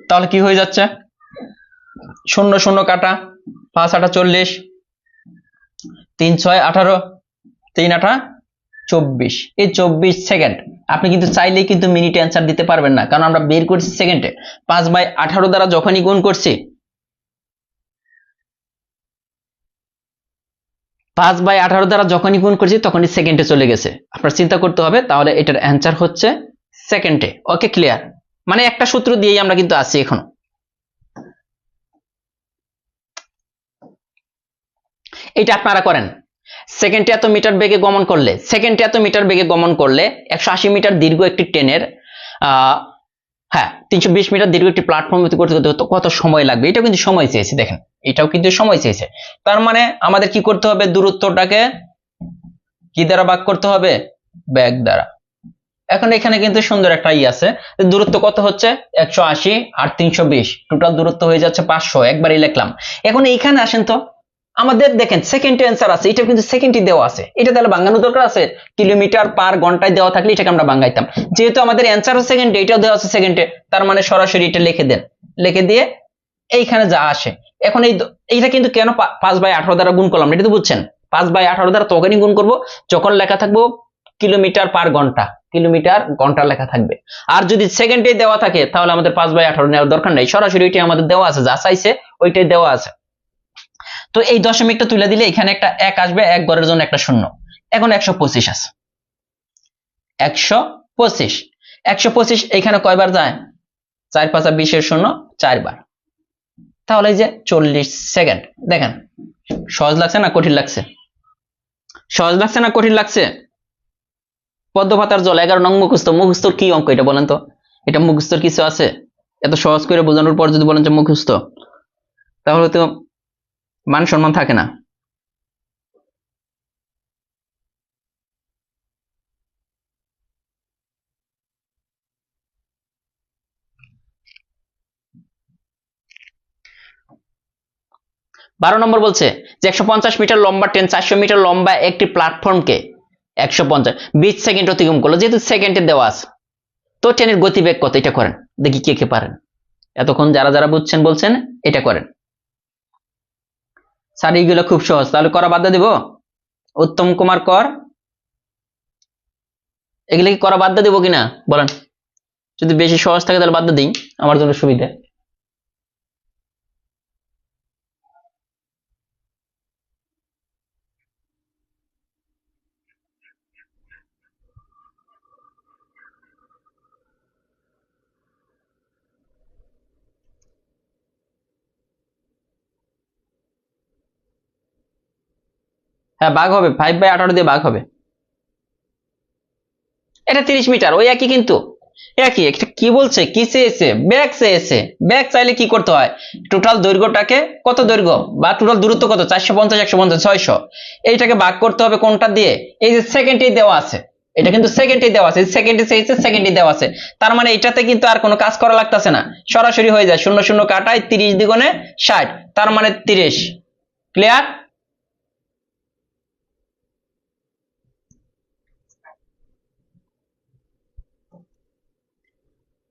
তাহলে কি হয়ে যাচ্ছে, শূন্য শূন্য কাটা, 5 8 40, 3 6 18, 3 8 24, এই 24 সেকেন্ড। আপনি কিন্তু চাইলেই কিন্তু মিনিটে অ্যান্সার দিতে পারবেন না, কারণ আমরা বের করছি সেকেন্ডে। 5/18 দ্বারা যখনই গুণ করছি, 5/18 দ্বারা যখনই গুণ করছি তখনই সেকেন্ডে চলে গেছে। আপনার চিন্তা করতে হবে, তাহলে এটার অ্যান্সার হচ্ছে সেকেন্ডে। ওকে, ক্লিয়ার? মানে একটা সূত্র দিয়েই আমরা কিন্তু আছি এখন। এটা আপনারা করেন, সেকেন্ডে এত মিটার বেগে গমন করলে, 180 মিটার দীর্ঘ একটি ট্রেনের হ্যাঁ 320 মিটার দীর্ঘ একটি প্ল্যাটফর্ম করতে করতে কত সময় লাগবে, এটাও কিন্তু সময় চেয়েছে। দেখেন, এটাও কিন্তু সময় চেয়েছে। তার মানে আমাদের কি করতে হবে, দূরত্বটাকে কি দ্বারা ভাগ করতে হবে, বেগ দ্বারা। এখন এখানে কিন্তু সুন্দর একটা আছে, দূরত্ব কত হচ্ছে 180 আর 320, টোটাল দূরত্ব হয়ে যাচ্ছে 500, একবারই লিখলাম। এখন এইখানে আসেন তো, আমাদের দেখেন সেকেন্ডে অ্যান্সার আছে, এটা কিন্তু সেকেন্ডে দেওয়া আছে, এটা তাহলে ভাঙানো দরকার আছে? কিলোমিটার পার ঘন্টায় দেওয়া থাকলে এটাকে আমরা ভাঙাইতাম। যেহেতু আমাদের অ্যান্সারও সেকেন্ডে, এটাও দেওয়া আছে সেকেন্ডে, তার মানে সরাসরি এটা লিখে দেন, লিখে দিয়ে এইখানে যা আসে। এখন এইটা কিন্তু কেন 5/18 দ্বারা গুণ করলাম, এটা তো বুঝছেন। 5/18 দ্বারা তখনই গুণ করব যখন লেখা থাকবো কিলোমিটার পার ঘন্টা, কিলোমিটার ঘন্টা লেখা থাকবে। আর যদি সেকেন্ডে দেওয়া থাকে তাহলে আমাদের 5/18 নেওয়ার দরকার নেই, সরাসরি ওইটাই আমাদের দেওয়া আছে, যা চাইছে ওইটাই দেওয়া আছে। তো এই দশমিকটা তুলে দিলে এখানে একটা 1 আসবে, 1 ঘরের জন্য একটা শূন্য। এখন 125 আছে, 125 এখানে কয়বার যায়, 4 5 20 এর শূন্য 4 বার। তাহলে এই যে 40 সেকেন্ড। দেখেন সহজ লাগছে না কঠিন লাগছে? সহজ লাগছে না কঠিন লাগছে? পদ্ম পাতার জল 11 নং মুখস্থ। মুখস্থর কি অঙ্ক এটা বলেন তো? এটা মুখস্থর কিছু আছে? এত সহজ করে বোঝানোর পর যদি বলেন যে মুখস্থ, তাহলে তো মান সম্মান থাকে না। বারো নম্বর বলছে যে 150 মিটার লম্বা ট্রেন 400 মিটার লম্বা একটি প্ল্যাটফর্মকে 20 সেকেন্ড অতিক্রম করলো। যেহেতু সেকেন্ডে দেওয়া আছে, তো ট্রেনের গতিবেগ কত, এটা করেন দেখি কে কে পারেন। এতক্ষণ যারা যারা বুঝছেন বলছেন এটা করেন। স্যার এইগুলো খুব সহজ, তাহলে করা বাদ দিব? উত্তম কুমার কর, এগুলো কি করা বাদ দিব কিনা বলেন? যদি বেশি সহজ থাকে তাহলে বাদ দিই, আমার জন্য সুবিধা। হ্যাঁ ভাগ হবে, 5/18 দিয়ে ভাগ হবে। এটা 30 মিটার, ওই একই কিন্তু একই। একটা কি বলছে, কি চেয়েছে, ব্যাগ চেয়েছে। ব্যাগ চাইলে কি করতে হয়, টোটাল দৈর্ঘ্যটাকে, কত দৈর্ঘ্য বা টোটাল দূরত্ব কত, 450 150 600, এইটাকে ভাগ করতে হবে কোনটা দিয়ে, এই যে সেকেন্ডে দেওয়া আছে, এটা কিন্তু সেকেন্ডে দেওয়া আছে, সেকেন্ডে চেয়েছে সেকেন্ডে দেওয়া আছে। তার মানে এটাতে কিন্তু আর কোনো কাজ করা লাগতেছে না, সরাসরি হয়ে যায়। শূন্য শূন্য কাটায় 30 দ্বিগুণে 60, তার মানে 30। ক্লিয়ার?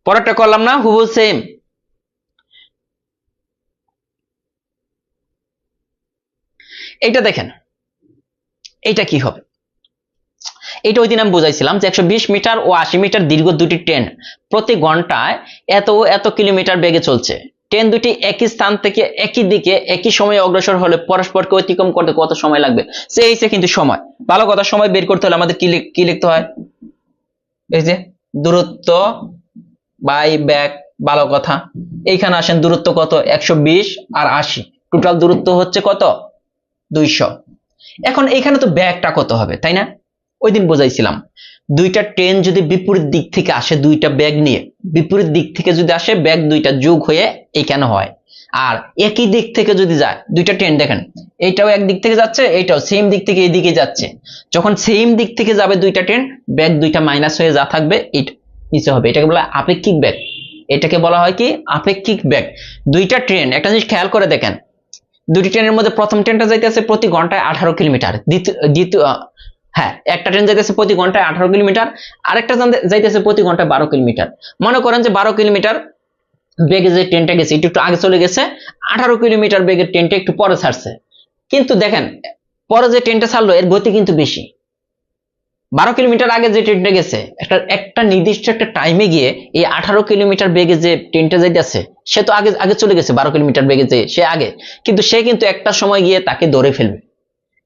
পরেরটা করলাম না, হুবহু সেম। এইটা দেখেন, এইটা কি হবে, এটা ওই দিন আমি বুঝাইছিলাম যে 120 মিটার ও 80 মিটার দীর্ঘ দুটি ট্রেন প্রতি ঘন্টায় এত এত কিলোমিটার বেগে চলছে। ট্রেন দুটি একই স্থান থেকে একই দিকে একই সময়ে অগ্রসর হলে পরস্পরকে অতিক্রম করতে কত সময় লাগবে, সে কিন্তু সময়। ভালো কথা, সময় বের করতে হলে আমাদের কি লিখতে হয়, এই যে দূরত্ব বাই ব্যাগ। ভালো কথা, এইখানে আসেন, দূরত্ব কত, 120 আর 80, টোটাল দূরত্ব হচ্ছে কত, 200। এখন এইখানে তো ব্যাগটা কত হবে, তাই না? ওই দিন বোঝাইছিলাম, দুইটা ট্রেন যদি বিপরীত দিক থেকে আসে, দুইটা ব্যাগ নিয়ে বিপরীত দিক থেকে যদি আসে, ব্যাগ দুইটা যোগ হয়ে এইখানে হয়। আর একই দিক থেকে যদি যায়, দুইটা ট্রেন দেখেন, এইটাও এক দিক থেকে যাচ্ছে, এইটাও সেম দিক থেকে এইদিকে যাচ্ছে, যখন সেম দিক থেকে যাবে দুইটা ট্রেন, ব্যাগ দুইটা মাইনাস হয়ে যা থাকবে এটা নিচে হবে, এটাকে বলা হয় আপেক্ষিক ব্যাগ। এটাকে বলা হয় কি, আপেক্ষিক ব্যাগ। দুইটা ট্রেন, একটা জিনিস খেয়াল করে দেখেন, দুটি ট্রেনের মধ্যে প্রথম ট্রেনটা যাইতেছে প্রতি ঘন্টায় 18 কিলোমিটার, দ্বিতীয় হ্যাঁ একটা ট্রেন যাইতেছে প্রতি ঘন্টায় 18 কিলোমিটার, আরেকটা যাইতেছে প্রতি ঘন্টায় 12 কিলোমিটার। মনে করেন যে 12 কিলোমিটার বেগে যে ট্রেনটা গেছে একটু একটু আগে চলে গেছে, 18 কিলোমিটার বেগের ট্রেনটা একটু পরে ছাড়ছে। কিন্তু দেখেন পরে যে ট্রেনটা ছাড়লো এর গতি কিন্তু বেশি। 12 কিলোমিটার আগে যে ট্রেনটা গেছে একটা একটা নির্দিষ্ট একটা টাইমে গিয়ে এই 18 কিলোমিটার বেগে যে ট্রেনটা যাইতেছে সে তো আগে আগে চলে গেছে 12 কিলোমিটার বেগে, যে সে আগে, কিন্তু সে কিন্তু একটা সময় গিয়ে তাকে ধরে ফেলবে।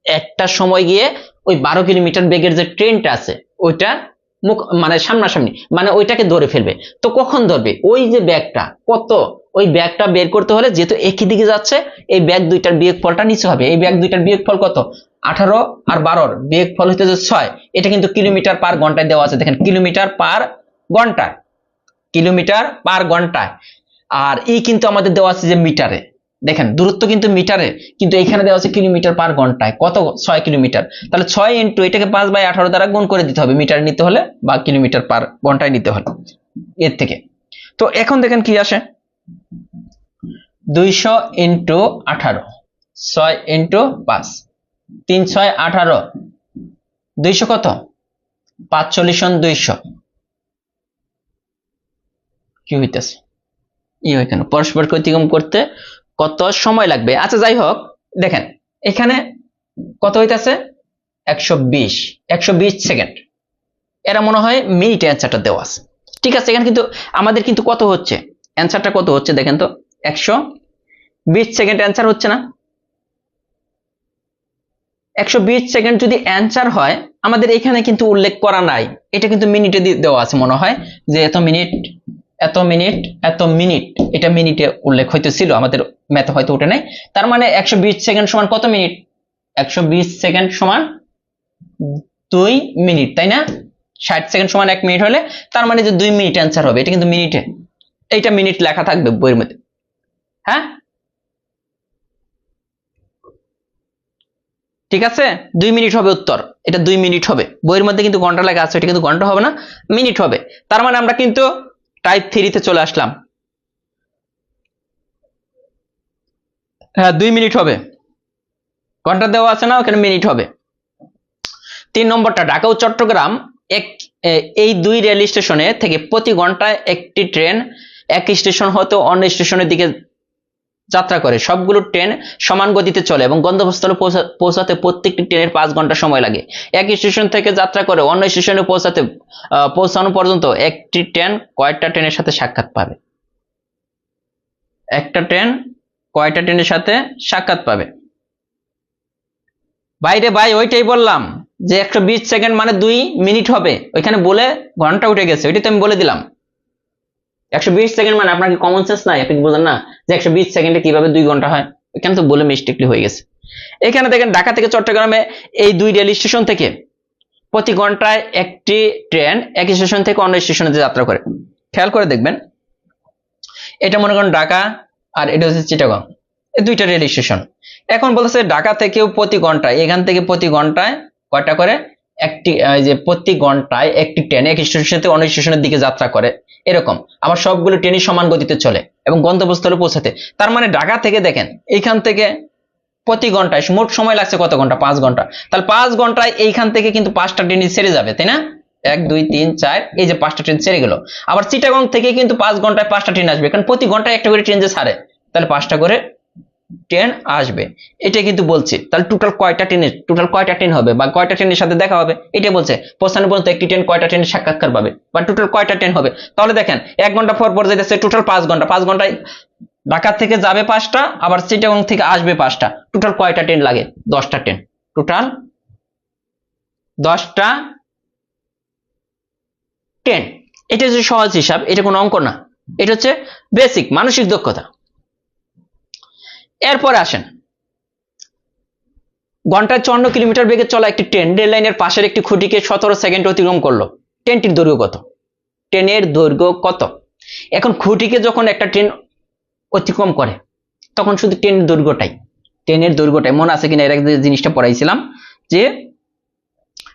একটা সময় গিয়ে ওই 12 কিলোমিটার বেগের যে ট্রেনটা আছে ওইটা মুখ মানে সামনাসামনি মানে ওইটাকে ধরে ফেলবে। তো কখন ধরবে? ওই যে ব্যাগটা কত, ওই ব্যাগটা বের করতে হলে যেহেতু একই দিকে যাচ্ছে এই ব্যাগ দুইটার বিয়োগফলটা নিচে হবে। এই ব্যাগ দুইটার বিয়োগফল কত? 18 আর 12 বিয়োগফল হইতেছে 6। এটা কিন্তু কিলোমিটার পার ঘন্টায় দেওয়া আছে, দেখেন কিলোমিটার পার ঘন্টায়, কিলোমিটার পার ঘন্টায়। আর এই কিন্তু আমাদের দেওয়া আছে যে মিটারে, দেখেন দূরত্ব কিন্তু মিটারে, কিন্তু এখানে দেওয়া আছে কিলোমিটার পার ঘন্টায়। কত? 6 কিলোমিটার। তাহলে 6 ইন্টু এটাকে 5/18 দ্বারা গুণ করে দিতে হবে মিটার নিতে হলে বা কিলোমিটার পার ঘন্টায় নিতে হলে এর থেকে। তো এখন দেখেন কি আসে, 200 ইন্টু 18, 6 ইন্টু 5, 3 6 18, 200 কত? 45 200 কি হইতেছে? এখানে পরস্পরকে অতিক্রম করতে কত সময় লাগবে? আচ্ছা যাই হোক, দেখেন এখানে কত হইতেছে? 120 সেকেন্ড। এরা মনে হয় মিনিটে অ্যান্সারটা দেওয়া আছে। ঠিক আছে, এখানে কিন্তু আমাদের কিন্তু কত হচ্ছে, অ্যান্সারটা কত হচ্ছে দেখেন তো, 120 সেকেন্ড অ্যান্সার হচ্ছে না? 120 সেকেন্ড যদি অ্যান্সার হয়, আমাদের এখানে কিন্তু উল্লেখ করা নাই, এটা কিন্তু মিনিটে দেওয়া আছে মনে হয়, যে এত মিনিট এত মিনিট এত মিনিট, এটা মিনিটে উল্লেখ হইতেছিল, আমাদের ম্যাথে হয়তো ওঠে নাই। তার মানে 120 সেকেন্ড সমান কত মিনিট? 120 সেকেন্ড সমান 2 মিনিট, তাই না? 60 সেকেন্ড সমান 1 মিনিট হলে তার মানে যে 2 মিনিট অ্যান্সার হবে, এটা কিন্তু মিনিটে, এইটা মিনিট লেখা থাকবে বইয়ের মধ্যে। হ্যাঁ ঠিক আছে, 2 মিনিট হবে উত্তর, এটা 2 মিনিট হবে। বইয়ের মধ্যে কিন্তু ঘন্টা লেখা আছে, এটা কিন্তু ঘন্টা হবে না, মিনিট হবে। তার মানে আমরা কিন্তু টাইপ 3 চলে আসলাম। হ্যাঁ 2 মিনিট হবে, ঘন্টা দেওয়া আছে না, ওখানে মিনিট হবে। 3 নম্বরটা, ঢাকা ও চট্টগ্রাম এই দুই রেল স্টেশনে থেকে প্রতি ঘন্টায় একটি ট্রেন এক স্টেশন হতে অন্য স্টেশনের দিকে যাত্রা করে। সবগুলো ট্রেন সমান গতিতে চলে এবং গন্তব্যস্থলে পৌঁছাতে প্রত্যেকটি ট্রেনের 5 ঘন্টা সময় লাগে। এক স্টেশন থেকে যাত্রা করে অন্য স্টেশনে পৌঁছানো পর্যন্ত একটি ট্রেন কয়টা ট্রেনের সাথে সাক্ষাৎ পাবে? একটা ট্রেন কয়টা ট্রেনের সাথে সাক্ষাৎ পাবে? বাইরে ভাই ওইটাই বললাম যে 120 সেকেন্ড মানে 2 মিনিট হবে, ওইখানে বলে ঘন্টা উঠে গেছে, ওইটাই তো আমি বলে দিলাম। 120 সেকেন্ড মানে আপনার কি কমন সেন্স নাই? আপনি বোঝেন না যে 120 সেকেন্ডে কিভাবে 2 ঘন্টা হয়? এখানে তো বলে মিস্টেকলি হয়ে গেছে। এখানে দেখেন ঢাকা থেকে চট্টগ্রামে এই দুই রেল স্টেশন থেকে প্রতি ঘন্টায় একটি ট্রেন এক স্টেশন থেকে অন্য স্টেশনে যাত্রা করে। খেয়াল করে দেখবেন, এটা মনে করেন ঢাকা আর এটা হচ্ছে চিটাগং, এই দুইটা রেল স্টেশন। এখন বলতেছে ঢাকা থেকেও প্রতি ঘন্টায়, এখান থেকে প্রতি ঘন্টায় কয়টা করে? একটি, যে প্রতি ঘন্টায় একটি ট্রেন এক স্টেশন থেকে অন্য স্টেশনের দিকে যাত্রা করে, এরকম। আবার সবগুলো ট্রেনই সমান গতিতে চলে এবং গন্তব্যস্থলে পৌঁছাতে। তার মানে ঢাকা থেকে দেখেন এইখান থেকে প্রতি ঘন্টায় মোট সময় লাগছে কত ঘন্টা? 5 ঘন্টা। তাহলে 5 ঘন্টায় এইখান থেকে কিন্তু 5টা ট্রেন ছেড়ে যাবে, তাই না? 1 2 3 4, এই যে 5টা ট্রেন ছেড়ে গেল। আবার চিটাগং থেকে কিন্তু 5 ঘন্টায় 5টা ট্রেন আসবে, কারণ প্রতি ঘন্টায় একটা করে ট্রেন যে ছাড়ে, তাহলে 5টা করে ট্রেন আসবে, এটা কিন্তু বলছে। তাহলে টোটাল কয়টা ট্রেন হবে বা কয়টা ট্রেনের সাথে দেখা হবে এটা বলছে। পৌঁছানো পর্যন্ত একটি ট্রেন কয়টা ট্রেনের সাক্ষাৎকার পাবে বা টোটাল কয়টা ট্রেন হবে। তাহলে দেখেন 1 ঘন্টা পর পর যেতেছে, টোটাল 5 ঘন্টা, 5 ঘন্টায় ঢাকা থেকে যাবে 5টা, আবার চিটাগং থেকে আসবে 5টা, টোটাল কয়টা ট্রেন লাগে? 10টা ট্রেন, টোটাল 10টা ট্রেন। এটা হচ্ছে সহজ হিসাব, এটা কোনো অঙ্ক না, এটা হচ্ছে বেসিক মানসিক দক্ষতা। এরপরে আসেন, ঘন্টায় 54 কিলোমিটার বেগে চলা একটি ট্রেন রেল লাইনের পাশের একটি খুঁটিকে 17 সেকেন্ড অতিক্রম করলো। ট্রেনটির দৈর্ঘ্য কত? ট্রেনের দৈর্ঘ্য কত? এখন খুঁটিকে যখন একটা ট্রেন অতিক্রম করে তখন শুধু ট্রেনের দৈর্ঘ্যটাই মনে আছে কিনা, এর আগে যে জিনিসটা পড়াইছিলাম যে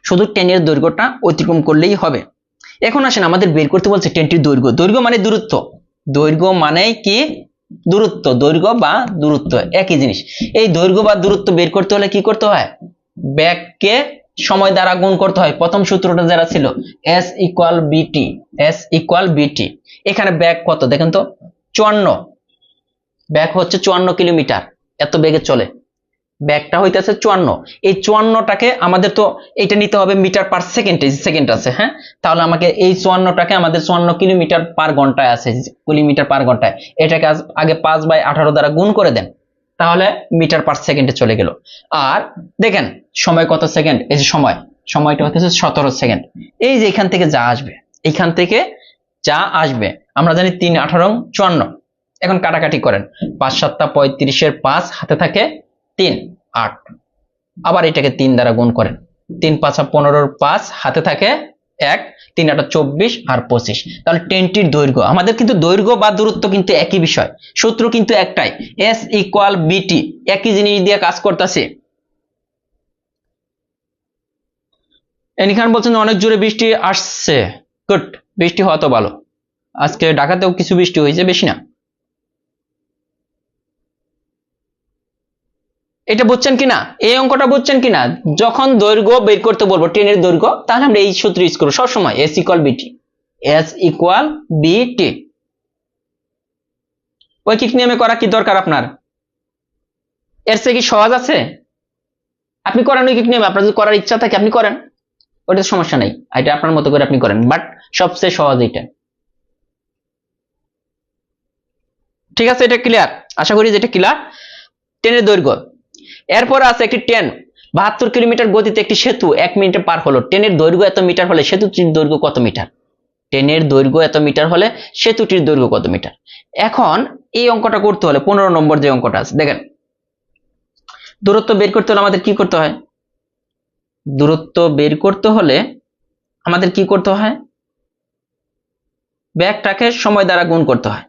শুধু ট্রেনের দৈর্ঘ্যটা অতিক্রম করলেই হবে। এখন আসেন আমাদের বের করতে বলছে ট্রেনটির দৈর্ঘ্য। দৈর্ঘ্য মানে দূরত্ব, দৈর্ঘ্য মানে কি? দূরত্ব। দৈর্ঘ্য বা দূরত্ব একই জিনিস। এই দৈর্ঘ্য বা দূরত্ব বের করতে হলে কি করতে হয়? ব্যাগকে সময় দ্বারা গুণ করতে হয়। প্রথম সূত্রটা যারা ছিল S = BT, S = BT। এখানে ব্যাগ কত দেখেন তো, 54, ব্যাগ হচ্ছে 54 কিলোমিটার, এত বেগে চলে। ব্যাগটা হইতেছে 54, এই 54টাকে আমাদের তো এটা নিতে হবে মিটার পার সেকেন্ডে, সেকেন্ড আছে, হ্যাঁ, তাহলে আমাকে এই 54টাকে আমাদের 54 কিলোমিটার পার ঘন্টায় আছে, কিলোমিটার পার ঘন্টায়, এটাকে আগে 5/18 দ্বারা গুণ করে দেন, তাহলে মিটার পার সেকেন্ডে চলে গেল। আর দেখেন সময় কত সেকেন্ড, এই যে সময়টা হচ্ছে 17 সেকেন্ড। এই যে এখান থেকে যা আসবে, এখান থেকে যা আসবে, আমরা জানি 3 18 54, এখন কাটাকাটি করেন, 5 7 35 5 হাতে থাকে 3 8, আবার এটাকে 3 দ্বারা গুণ করেন, 3 5 15 5 হাতে থাকে 1, 3 8 24 আর 25, তাহলে ট্রেনটির দৈর্ঘ্য, আমাদের কিন্তু দৈর্ঘ্য বা দূরত্ব কিন্তু একই বিষয়, সূত্র কিন্তু একটাই, S = BT, একই জিনিস দিয়ে কাজ করতেছে। এনিখান বলছেন অনেক জোরে বৃষ্টি আসছে, গুড, বৃষ্টি হওয়া তো ভালো, আজকে ঢাকাতেও কিছু বৃষ্টি হয়েছে, বেশি না। এটা বুঝছেন কিনা, এই অঙ্কটা বুঝছেন কিনা, যখন দৈর্ঘ্য বের করতে বলবো ট্রেনের দৈর্ঘ্য, তাহলে আমরা এই সূত্র ইউজ করবো সবসময়, S = BT, S = BT। ঐকিক নিয়মে করা কি দরকার আপনার, এর চেয়ে কি সহজ আছে? আপনি করেন ঐকিক নিয়মে, আপনার যদি করার ইচ্ছা থাকে আপনি করেন, ওটা সমস্যা নেই, এটা আপনার মতো করে আপনি করেন, বাট সবচেয়ে সহজ এটা। ঠিক আছে, এটা ক্লিয়ার, আশা করি যে এটা ক্লিয়ার। ট্রেনের দৈর্ঘ্য, এরপর আছে একটি ট্রেন 72 কিলোমিটার গতিতে একটি সেতু 1 মিনিটে পার হলো, ট্রেনের দৈর্ঘ্য এত মিটার হলে সেতুটির দৈর্ঘ্য কত মিটার? ট্রেনের দৈর্ঘ্য এত মিটার হলে সেতুটির দৈর্ঘ্য কত মিটার? এখন এই অঙ্কটা করতে হলে 15 নম্বর যে অঙ্কটা আছে, দেখেন দূরত্ব বের করতে হলে আমাদের কি করতে হয়? দূরত্ব বের করতে হলে আমাদের কি করতে হয়? ব্যাগটাকে সময় দ্বারা গুণ করতে হয়,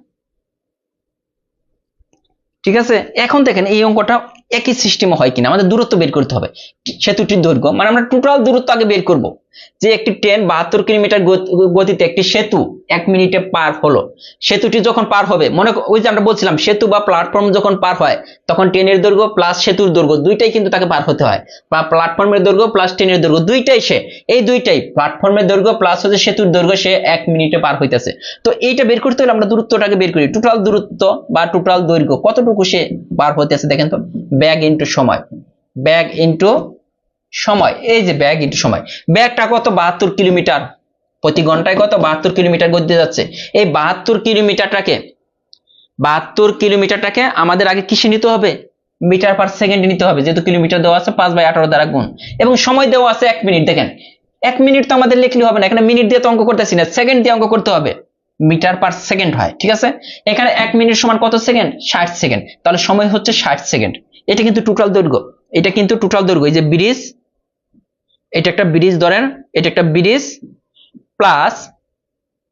ঠিক আছে। এখন দেখেন এই অঙ্কটা একই সিস্টেমে হয় কিনা, আমাদের দূরত্ব বের করতে হবে, সেতুটির দৈর্ঘ্য, মানে আমরা টোটাল দূরত্ব আগে বের করব, যে একটি ট্রেন 72 কিলোমিটার গতিতে একটি সেতু 1 মিনিটে পার হলো, সেতুটি যখন পার হবে, মনে ওই যে আমরা বলছিলাম সেতু বা প্ল্যাটফর্ম যখন পার হয়, তখন ট্রেনের দৈর্ঘ্য প্লাস সেতুর দৈর্ঘ্য দুইটাই কিন্তু তাকে পার হতে হয়, বা প্ল্যাটফর্মের দৈর্ঘ্য প্লাস ট্রেনের দৈর্ঘ্য দুইটাই, সে এই দুইটাই প্ল্যাটফর্মের দৈর্ঘ্য প্লাস হচ্ছে সেতুর দৈর্ঘ্য, সে 1 মিনিটে পার হইতেছে। তো এইটা বের করতে হলে আমরা দূরত্বটাকে বের করি, টোটাল দূরত্ব বা টোটাল দৈর্ঘ্য কতটুকু সে পার হইতেছে, দেখেন তো, ব্যাগ ইনটু সময়, ব্যাগ ইনটু সময়, এই যে ব্যাগ ইনটু সময়, ব্যাগটা কত 72 কিলোমিটার প্রতি ঘন্টায়, কত 72 কিলোমিটার গতিতে যাচ্ছে, এই 72 কিলোমিটারটাকে আমাদের আগে কিসে নিতে হবে? মিটার পার সেকেন্ডে নিতে হবে, যেহেতু কিলোমিটার দেওয়া আছে 5/18 দ্বারা গুণ, এবং সময় দেওয়া আছে 1 মিনিট। দেখেন 1 মিনিট তো আমাদের লিখলে হবে না, এখানে মিনিট দিয়ে তো অঙ্ক করতেছি না, সেকেন্ড দিয়ে অঙ্ক করতে হবে, মিটার পার সেকেন্ড হয়, ঠিক আছে। এখানে 1 মিনিট সমান কত সেকেন্ড? 60 সেকেন্ড, তাহলে সময় হচ্ছে 60 সেকেন্ড। এটা কিন্তু টোটাল দৈর্ঘ্য, এটা কিন্তু টোটাল দৈর্ঘ্য, এই যে ব্রিজ, এটা একটা ব্রিজ ধরেন, এটা একটা ব্রিজ প্লাস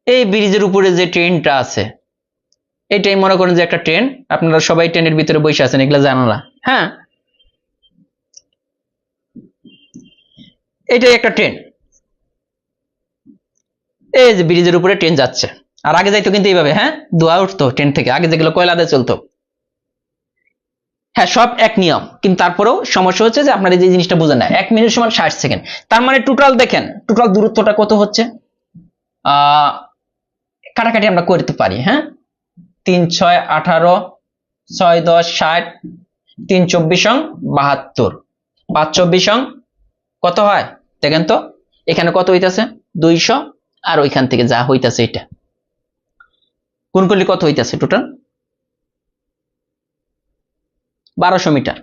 এই ব্রিজের উপরে যে ট্রেনটা আছে, এটাই মনে করেন যে একটা ট্রেন, আপনারা সবাই ট্রেনের ভিতরে বসে আছেন, এগুলা জানো না, হ্যাঁ, এটাই একটা ট্রেন, এই যে ব্রিজের উপরে ট্রেন যাচ্ছে, আর আগে যাইতো কিন্তু এইভাবে, হ্যাঁ, ধোঁয়া উঠতো ট্রেন থেকে, আগে যেগুলো কয়লা দিয়ে চলতো, হ্যাঁ সব এক নিয়ম, কিন্তু তারপরেও সমস্যা হচ্ছে যে আপনারা যে জিনিসটা বুঝেন না, 1 মিনিট সমান 60 সেকেন্ড, তার মানে টোটাল দেখেন টোটাল দূরত্বটা কত হচ্ছে, কাটাকাটি আমরা করতে পারি, হ্যাঁ, 3 6 18, 6 10 60, 3 24 72, 5 24 কত হয় দেখেন তো, এখানে কত হইতাছে 200, আর ওইখান থেকে যা হইতাছে এটা গুণ করলে কত হইতাছে টোটাল 1200 মিটার।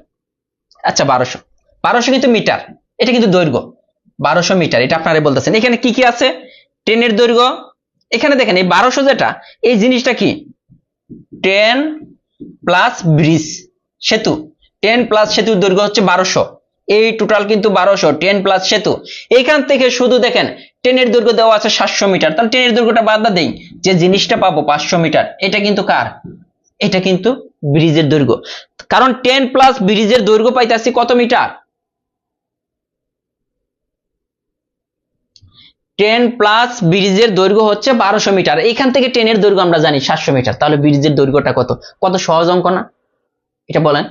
আচ্ছা 1200 কিন্তু মিটার, এটা কিন্তু দৈর্ঘ্য, 1200 মিটার, এটা আপনারা বলতেছেন। এখানে কি কি আছে? ট্রেনের দৈর্ঘ্য, এখানে দেখেন এই 1200 যেটা, এই জিনিসটা কি ট্রেন প্লাস ব্রিজ সেতু, ট্রেন প্লাস সেতুর দৈর্ঘ্য হচ্ছে 1200, এই টোটাল কিন্তু 1200, ট্রেন প্লাস সেতু। এইখান থেকে শুধু দেখেন ট্রেনের দৈর্ঘ্য দেওয়া আছে 700 মিটার, তাহলে ট্রেনের দৈর্ঘ্যটা বাদ দেই, যে জিনিসটা পাবো 500 মিটার, এটা কিন্তু কার? এটা কিন্তু ব্রিজের দৈর্ঘ্য, কারণ ট্রেন প্লাস ব্রিজের দৈর্ঘ্য পাইতেছি কত মিটার? ট্রেন প্লাস ব্রিজের দৈর্ঘ্য হচ্ছে 1200 মিটার, এখান থেকে ট্রেনের দৈর্ঘ্য আমরা জানি 700 মিটার, তাহলে ব্রিজের দৈর্ঘ্যটা কত? কত সহজ অঙ্ক না এটা, বলেন।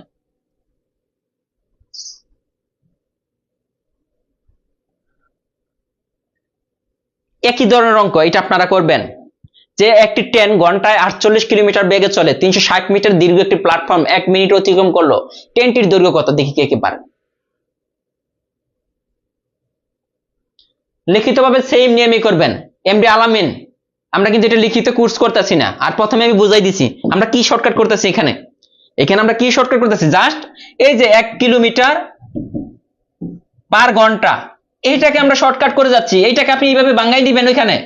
একই ধরনের অঙ্ক এটা আপনারা করবেন, যে একটি ট্রেন ঘন্টায় 48 কিলোমিটার বেগে চলে, 360 মিটার দীর্ঘ একটি প্ল্যাটফর্ম 1 মিনিট অতিক্রম করলো, ট্রেনটির দৈর্ঘ্য কত? দেখি কে কে পারে। লিখিতভাবে সেম নিয়মই করবেন। এমডি আলামিন, আমরা কিন্তু এটা লিখিত কোর্স করতেছি না। আর প্রথমে আমি বুঝাই দিছি আমরা কি শর্টকাট করতেছি। এখানে আমরা কি শর্টকাট করতেছি, জাস্ট এই যে 1 কিলোমিটার পার ঘন্টা, এইটাকে আমরা শর্টকাট করে যাচ্ছি। এইটাকে আপনি এইভাবে বাঙ্গাই দিবেন। ওইখানে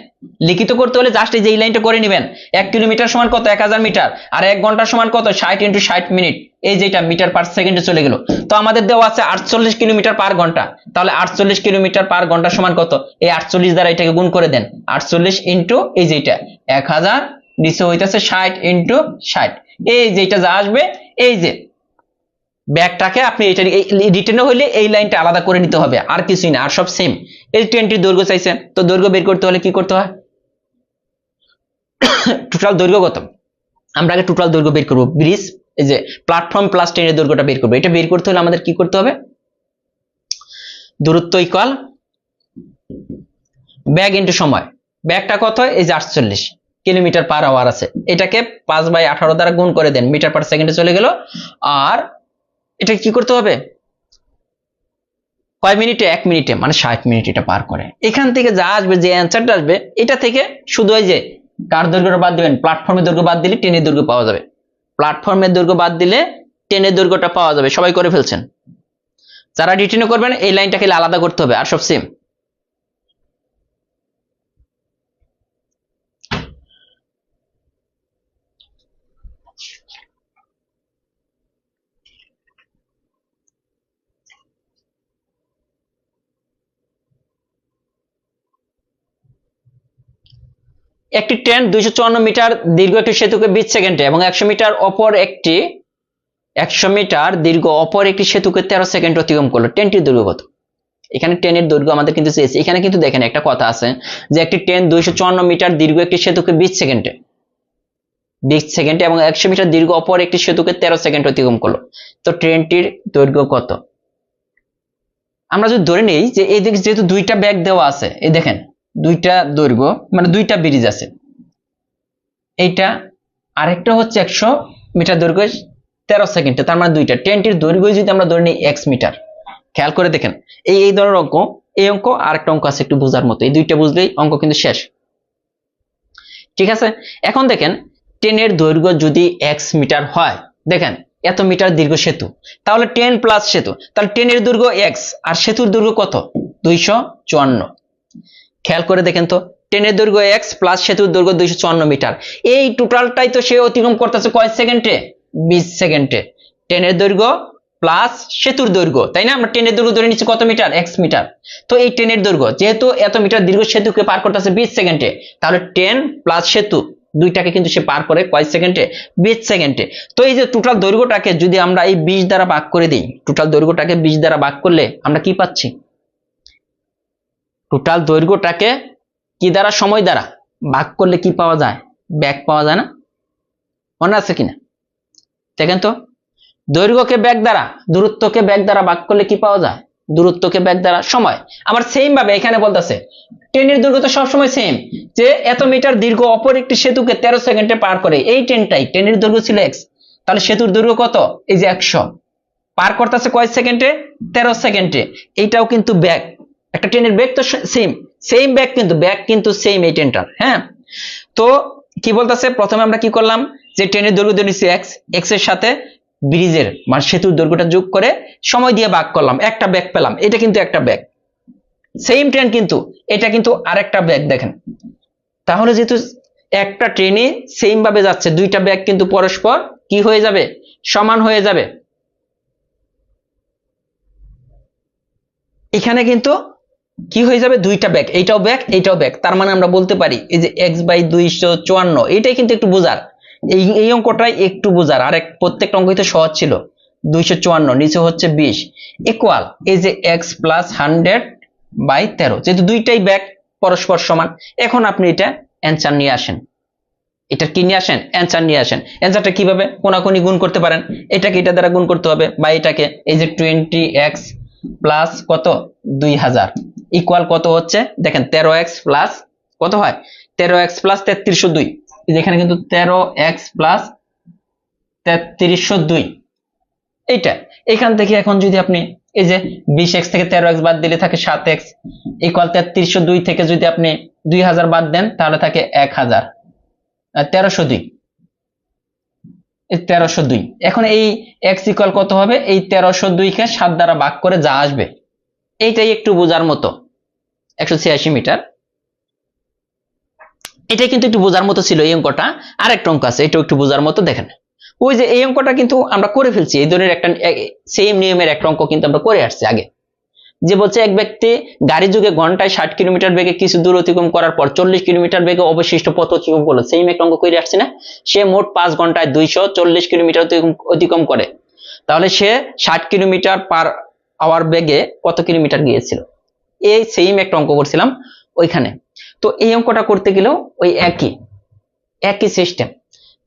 লিখিত করতে হলে জাস্ট এই যে এই লাইনটা করে নেবেন। 1 কিলোমিটার সমান কত? 1000 মিটার। আর 1 ঘন্টা সমান কত? 60 × 60 মিনিট। এই যেটা মিটার পার সেকেন্ডে চলে গেল। তো আমাদের দেওয়া আছে 48 কিলোমিটার পার ঘন্টা। তাহলে 48 কিলোমিটার পার ঘন্টা সমান কত? এই 48 দ্বারা এটাকে গুণ করে দেন। 48 ইন্টু এই যেটা 1000, নিচে হইতেছে 60 ইন্টু 60। এই যেটা যা আসবে, এই যে ব্যাগটাকে আপনি এটা রিটেনে হইলে এই লাইনটা আলাদা করে নিতে হবে, আর কিছুই না, আর সব সেম। এই ট্রেনটির দৈর্ঘ্য চাইছে, তো দৈর্ঘ্য বের করতে হলে কি করতে হয়? টোটাল দৈর্ঘ্য কত? আমরা আগে টোটাল দৈর্ঘ্য বের করবো। ব্রিজ, এই যে প্ল্যাটফর্ম প্লাস ট্রেনের দৈর্ঘ্যটা বের করবো। এটা বের করতে হলে আমাদের কি করতে হবে? দূরত্ব ইকুয়াল ব্যাগ ইন্টু সময়। ব্যাগটা কত? এই যে 48 কিলোমিটার পার আওয়ার আছে, এটাকে 5/18 দ্বারা গুণ করে দেন, মিটার পার সেকেন্ডে চলে গেল। আর এটা কি করতে হবে? কয় মিনিটে? 1 মিনিটে, মানে 60 মিনিট এটা পার করে। এখান থেকে যা আসবে, যে অ্যান্সারটা আসবে, এটা থেকে শুধু ওই যে কার দৈর্ঘ্যটা বাদ দিবেন, প্ল্যাটফর্মের দৈর্ঘ্য বাদ দিলে ট্রেনের দৈর্ঘ্য পাওয়া যাবে। প্ল্যাটফর্মের দৈর্ঘ্য বাদ দিলে ট্রেনের দৈর্ঘ্যটা পাওয়া যাবে। সবাই করে ফেলছেন? যারা রিটেনে করবেন এই লাইনটাকে আলাদা করতে হবে, আর সব সেম। একটি ট্রেন 254 মিটার দীর্ঘ একটি সেতুকে 20 সেকেন্ডে এবং 100 মিটার দীর্ঘ অপর একটি সেতুকে 13 সেকেন্ড অতিক্রম করলো, ট্রেনটির দৈর্ঘ্য কত? এখানে ট্রেনের দৈর্ঘ্য আমাদের কিন্তু চেয়েছে। এখানে কিন্তু দেখেন একটা কথা আছে যে একটি ট্রেন 254 মিটার দীর্ঘ একটি সেতুকে 20 সেকেন্ডে এবং 100 মিটার দীর্ঘ অপর একটি সেতুকে 13 সেকেন্ড অতিক্রম করলো, তো ট্রেনটির দৈর্ঘ্য কত? আমরা যদি ধরে নেই যে এই দিকে যেহেতু দুইটা ব্যাগ দেওয়া আছে, এই দেখেন দুইটা দৈর্ঘ্য, মানে দুইটা ব্রিজ আছে, এইটা আরেকটা হচ্ছে 100 মিটার দৈর্ঘ্য 13 সেকেন্ডে, তার মানে দুইটা। ট্রেনটির দৈর্ঘ্য যদি আমরা ধরে নিই x মিটার, খেয়াল করে দেখেন এই ধরনের অঙ্ক, এই অঙ্ক আর একটা অঙ্ক আছে একটু বোঝার মতো, এই দুইটা বুঝলেই অঙ্ক কিন্তু শেষ। ঠিক আছে, এখন দেখেন ট্রেনের দৈর্ঘ্য যদি x মিটার হয়, দেখেন এত মিটার দীর্ঘ সেতু, তাহলে ট্রেন প্লাস সেতু, তাহলে ট্রেনের দৈর্ঘ্য x আর সেতুর দৈর্ঘ্য কত? 254। খেয়াল করে দেখেন তো, ট্রেনের দৈর্ঘ্য x প্লাস সেতুর দৈর্ঘ্য 254 মিটার। এই টোটালটাই তো সে অতিক্রম করতেছে কয় সেকেন্ডে? 20 সেকেন্ডে। ট্রেনের দৈর্ঘ্য প্লাস সেতুর দৈর্ঘ্য, তাই না? আমরা ট্রেনের দৈর্ঘ্য ধরে নিচ্ছি কত মিটার? x metre. তো এই ট্রেনের দৈর্ঘ্য যেহেতু এত মিটার দীর্ঘ সেতুকে পার করতেছে 20 সেকেন্ডে, তাহলে ট্রেন প্লাস সেতু দুইটাকে কিন্তু সে পার করে কয় সেকেন্ডে? 20 সেকেন্ডে। তো এই যে টোটাল দৈর্ঘ্যটাকে যদি আমরা এই 20 দ্বারা ভাগ করে দিই, টোটাল দৈর্ঘ্যটাকে 20 দ্বারা ভাগ করলে আমরা কি পাচ্ছি? টোটাল দৈর্ঘ্যটাকে কি দ্বারা? সময় দ্বারা ভাগ করলে কি পাওয়া যায়? ব্যাগ পাওয়া যায় না? মনে আছে কিনা দেখেন তো, দৈর্ঘ্যকে ব্যাগ দ্বারা, দূরত্বকে ব্যাগ দ্বারা ভাগ করলে কি পাওয়া যায়? দূরত্বকে ব্যাগ দ্বারা সময়। আবার সেম ভাবে এখানে বলতেছে ট্রেনের দৈর্ঘ্য তো সবসময় সেম, যে এত মিটার দীর্ঘ অপর একটি সেতুকে 13 সেকেন্ডে পার করে, এই ট্রেনের দৈর্ঘ্য ছিল x, তাহলে সেতুর দৈর্ঘ্য কত? এই যে 100, পার করতেছে কয় সেকেন্ডে? 13 সেকেন্ডে। এইটাও কিন্তু ব্যাগ, একটা ট্রেনের ব্যাগ তো সেম ব্যাগ, কিন্তু ব্যাগ কিন্তু সেম এই ট্রেনটার। হ্যাঁ, তো কি বলতেছে, প্রথমে আমরা কি করলাম যে ট্রেনের দৈর্ঘ্য দিয়ে নিচ্ছি x এর সাথে ব্রিজের মানে সেতুর দৈর্ঘ্যটা যোগ করে সময় দিয়ে ভাগ করলাম, একটা ব্যাগ পেলাম। এটা কিন্তু একটা ব্যাগ, সেম ট্রেন, কিন্তু এটা কিন্তু আরেকটা ব্যাগ। দেখেন তাহলে যেহেতু একটা ট্রেনে সেম ভাবে যাচ্ছে, দুইটা ব্যাগ কিন্তু পরস্পর কি হয়ে যাবে? সমান হয়ে যাবে। এখানে কিন্তু কি হয়ে যাবে? দুইটা ব্যাগ, এইটাও ব্যাগ এইটাও ব্যাগ, তার মানে আমরা বলতে পারি এই যে x/254, এটাই কিন্তু একটু বোঝার, এই অঙ্কটাই একটু বোঝার। আর প্রত্যেকটা অঙ্ক তো সহজ ছিল। 254 নিচে হচ্ছে 20 ইকুয়াল এই যে x + 100/13, যেহেতু দুইটাই ব্যাগ পরস্পর সমান। এখন আপনি এটা অ্যান্সার নিয়ে আসেন, এটা কি নিয়ে আসেন? অ্যান্সার নিয়ে আসেন। অ্যান্সারটা কিভাবে? কোনাকুনি গুণ করতে পারেন, এটাকে এটা দ্বারা গুণ করতে হবে, বা এটাকে এই যে 20x প্লাস কত? 2000 ইকুয়াল কত হচ্ছে? দেখেন 13x প্লাস কত হয়? 13x প্লাস 3302, যেখানে কিন্তু 13x প্লাস 3302 এইটা। এখান থেকে এখন যদি আপনি এই যে 20x থেকে 13x বাদ দিলে থাকে 7x ইকুয়াল 3302 থেকে যদি আপনি 2000 বাদ দেন তাহলে থাকে 1000 1302 1302। এখন এই x ইকুয়াল কত হবে? এই 1302 কে 7 দ্বারা ভাগ করে যা আসবে এইটাই একটু বোঝার মতো। 186 মিটার, এটাই কিন্তু একটু বোঝার মতো ছিল এই অঙ্কটা। আর একটা অঙ্ক আছে, এটাও একটু বোঝার মতো। দেখেন ওই যে এই অঙ্কটা কিন্তু আমরা করে ফেলছি, এই ধরনের একটা সেম নিয়মের একটা অঙ্ক কিন্তু আমরা করে আসছি আগে। যে বলছে এক ব্যক্তি গাড়ি যোগে ঘন্টায় 60 কিলোমিটার বেগে কিছু দূর অতিক্রম করার পর 40 কিলোমিটার বেগে অবশিষ্ট পথ অতিক্রম করলো। সেম একটা অঙ্ক করে আসছি না? সে মোট 5 ঘন্টায় 240 কিলোমিটার অতিক্রম করে, তাহলে সে 60 কিলোমিটার পার আওয়ার বেগে কত কিলোমিটার গিয়েছিল? এই সেম একটা অঙ্ক করছিলাম ওইখানে। তো এই অঙ্কটা করতে গেলেও ওই একই সিস্টেম,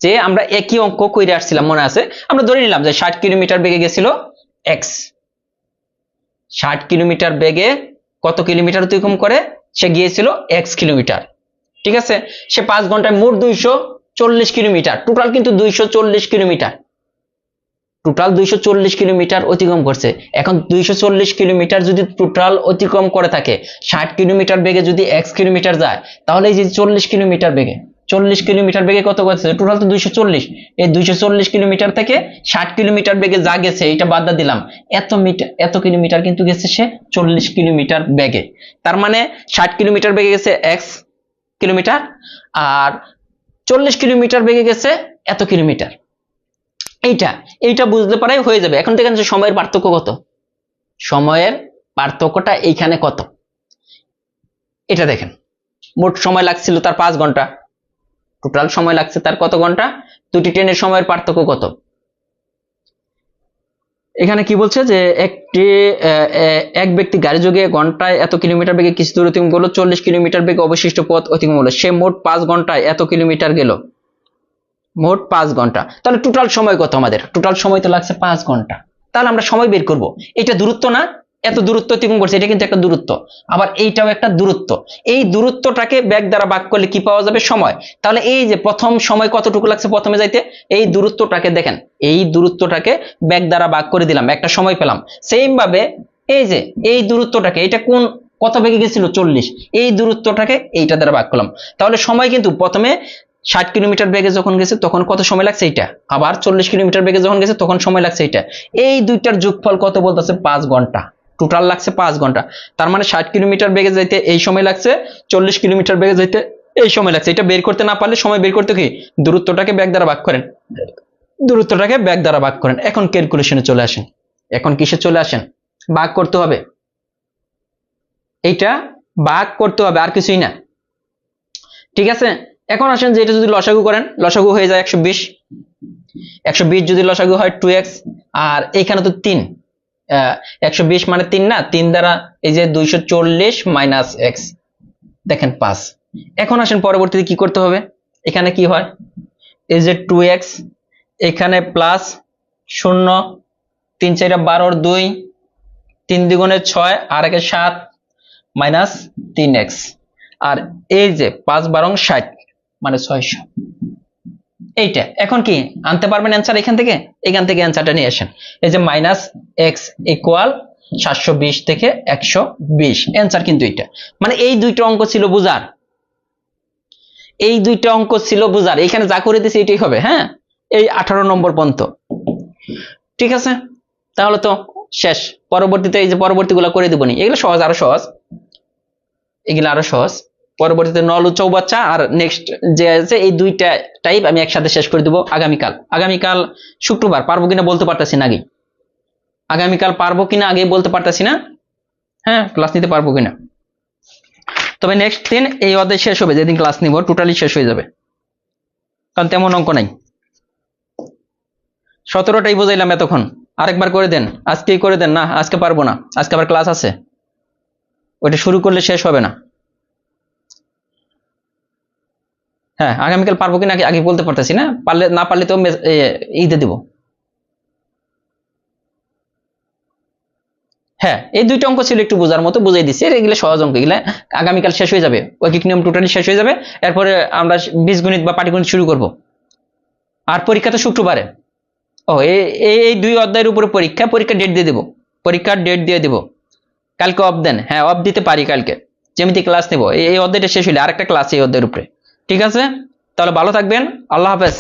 যে আমরা একই অঙ্ক করে আসছিলাম, মনে আছে? আমরা ধরে নিলাম যে 60 কিলোমিটার বেগে গেছিল এক্স, 60 কিলোমিটার বেগে কত কিলোমিটার অতিক্রম করে? সে গিয়েছিল এক্স কিলোমিটার। ঠিক আছে, সে 5 ঘন্টায় মোট 240 কিলোমিটার, টোটাল কিন্তু 240 কিলোমিটার, টোটাল 240 কিলোমিটার অতিক্রম করছে। এখন 240 কিলোমিটার যদি টোটাল অতিক্রম করে থাকে, 60 কিলোমিটার বেগে যদি x কিলোমিটার যায়, তাহলে এই যে 40 কিলোমিটার বেগে, 40 কিলোমিটার বেগে কত করছে? টোটাল তো 240। এই 240 কিলোমিটার থেকে 60 কিলোমিটার বেগে যা গেছে এটা বাদ দিলাম, এত কিলোমিটার কিন্তু গেছে সে 40 কিলোমিটার বেগে। তার মানে 60 কিলোমিটার বেগে গেছে x কিলোমিটার, আর 40 কিলোমিটার বেগে গেছে এত কিলোমিটার। এইটা বুঝতে পারাই হয়ে যাবে। এখন দেখেন যে সময়ের পার্থক্য কত, সময়ের পার্থক্যটা এইখানে কত, এটা দেখেন। মোট সময় লাগছিল তার 5 ঘন্টা, টোটাল সময় লাগছে তার কত ঘন্টা? দুটি ট্রেনের সময়ের পার্থক্য কত? এখানে কি বলছে যে এক ব্যক্তি গাড়ি যোগে ঘন্টায় এত কিলোমিটার বেগে কিছু দূর অতিক্রম করলো, 40 কিলোমিটার বেগে অবশিষ্ট পথ অতিক্রম হলো, সে মোট 5 ঘন্টায় এত কিলোমিটার গেল, মোট 5 ঘন্টা। তাহলে টোটাল সময় কত? আমাদের টোটাল সময় তো লাগছে 5 ঘন্টা। তাহলে আমরা সময় বের করব। এটা দূরত্ব না? এত দূরত্ব অতিক্রম করছে, এটা কিন্তু একটা দূরত্ব, আবার এইটাও একটা দূরত্ব। এই দূরত্বটাকে ব্যাগ দ্বারা ভাগ করলে কি পাওয়া যাবে? সময়। তাহলে এই যে প্রথম সময় কতটুকু লাগছে প্রথমে যাইতে, এই দূরত্বটাকে দেখেন, এই দূরত্বটাকে ব্যাগ দ্বারা ভাগ করে দিলাম, একটা সময় পেলাম। সেম ভাবে এই যে এই দূরত্বটাকে, এটা কোন কত বেগে গেছিল? 40। এই দূরত্বটাকে এইটা দ্বারা ভাগ করলাম, তাহলে সময় কিন্তু প্রথমে 60 কিলোমিটার বেগে যখন গেছে তখন কত সময় লাগছে এটা, আবার 40 কিলোমিটার বেগে যখন গেছে তখন সময় লাগছে এটা। এই দুইটার যোগফল কত বলতেছে? 5 ঘন্টা। টোটাল লাগছে 5 ঘন্টা। তার মানে 60 কিলোমিটার বেগে যাইতে এই সময় লাগছে, 40 কিলোমিটার বেগে যাইতে এই সময় লাগছে। এটা বের করতে না পারলে সময় বের করতে কি, দূরত্বটাকে ব্যাগ দ্বারা ভাগ করেন, দূরত্বটাকে ব্যাগ দ্বারা ভাগ করেন। এখন ক্যালকুলেশনে চলে আসেন। এখন কিসে চলে আসেন? ভাগ করতে হবে, এইটা ভাগ করতে হবে, আর কিছুই না। ঠিক আছে, এখন আসেন যে এটা যদি লসাগু করেন, লসাগু হয়ে যায় 120। 120 যদি লসাগু হয় 2x, আর এইখানে তো 3, 120 মানে 3 না, 3 দ্বারা এই যে 240 মাইনাস x, দেখেন 5। এখন আসেন পরবর্তীতে কি করতে হবে, এখানে কি হয়, এই যে 2x, এখানে প্লাস 0, 3 4 12 2, 3 দ্বিগুণে 6 আর একে 7 মাইনাস 3x, আর এই যে 5 12 60 মানে 600। এইটা এখন কি আনতে পারবেন অ্যান্সার? এখান থেকে অ্যান্সারটা নিয়ে আসেন। এই যে মাইনাস x ইকুয়াল 720 থেকে 120, অ্যান্সার কিন্তু এটা। মানে এই দুইটা অঙ্ক ছিল বুঝার, এই দুইটা অঙ্ক ছিল বুঝার, এখানে যা করে দিয়েছি এটাই হবে। হ্যাঁ, এই 18 নম্বর পর্যন্ত। ঠিক আছে, তাহলে তো শেষ। পরবর্তীতে এই যে পরবর্তীগুলো করে দিবনি, এগুলো সহজ, আরো সহজ, এগুলো আরো সহজ। পরবর্তীতে নল চৌবাচ্চা আর নেক্সট যে আছে এই দুইটা টাইপ আমি একসাথে শেষ করে দিব আগামীকাল শুক্রবার। পারবো কিনা বলতে পারতেছি না আগে, আগামীকাল পারবো কিনা আগে বলতে পারতেছি না। হ্যাঁ, ক্লাস নিতে পারবো কিনা, তবে নেক্সট দিন এই অধ্যায় শেষ হবে, যেদিন ক্লাস নিব টোটালি শেষ হয়ে যাবে, কারণ তেমন অঙ্ক নাই। 17টাই বুঝাইলাম এতক্ষণ, আরেকবার করে দেন, আজকেই করে দেন। না, আজকে পারবো না, আজকে আবার ক্লাস আছে, ওইটা শুরু করলে শেষ হবে না। হ্যাঁ, আগামীকাল পারবো কিনা আগে বলতে পারতেছি না, না পারলে তো ঈদে দিব। হ্যাঁ, এই দুইটা অঙ্ক ছিল একটু বোঝার মতো, বুঝাই দিচ্ছি। এগুলো সহজ অঙ্ক, এগুলা আগামীকাল শেষ হয়ে যাবে, ঐকিক নিয়ম টোটালি শেষ হয়ে যাবে। এরপরে আমরা বীজগণিত বা পাটিগণিত শুরু করব। আর পরীক্ষা তো শুক্রবারে। ও এই এই দুই অধ্যায়ের উপরে পরীক্ষা ডেট দিয়ে দেবো, পরীক্ষার ডেট দিয়ে দেবো। কালকে অফ দেন, হ্যাঁ অফ দিতে পারি কালকে, যেমনি ক্লাস নেবো। এই অধ্যায়টা শেষ হইলে আরেকটা ক্লাস এই অধ্যায়ের উপরে। ঠিক আছে, তাহলে ভালো থাকবেন, আল্লাহ হাফেজ।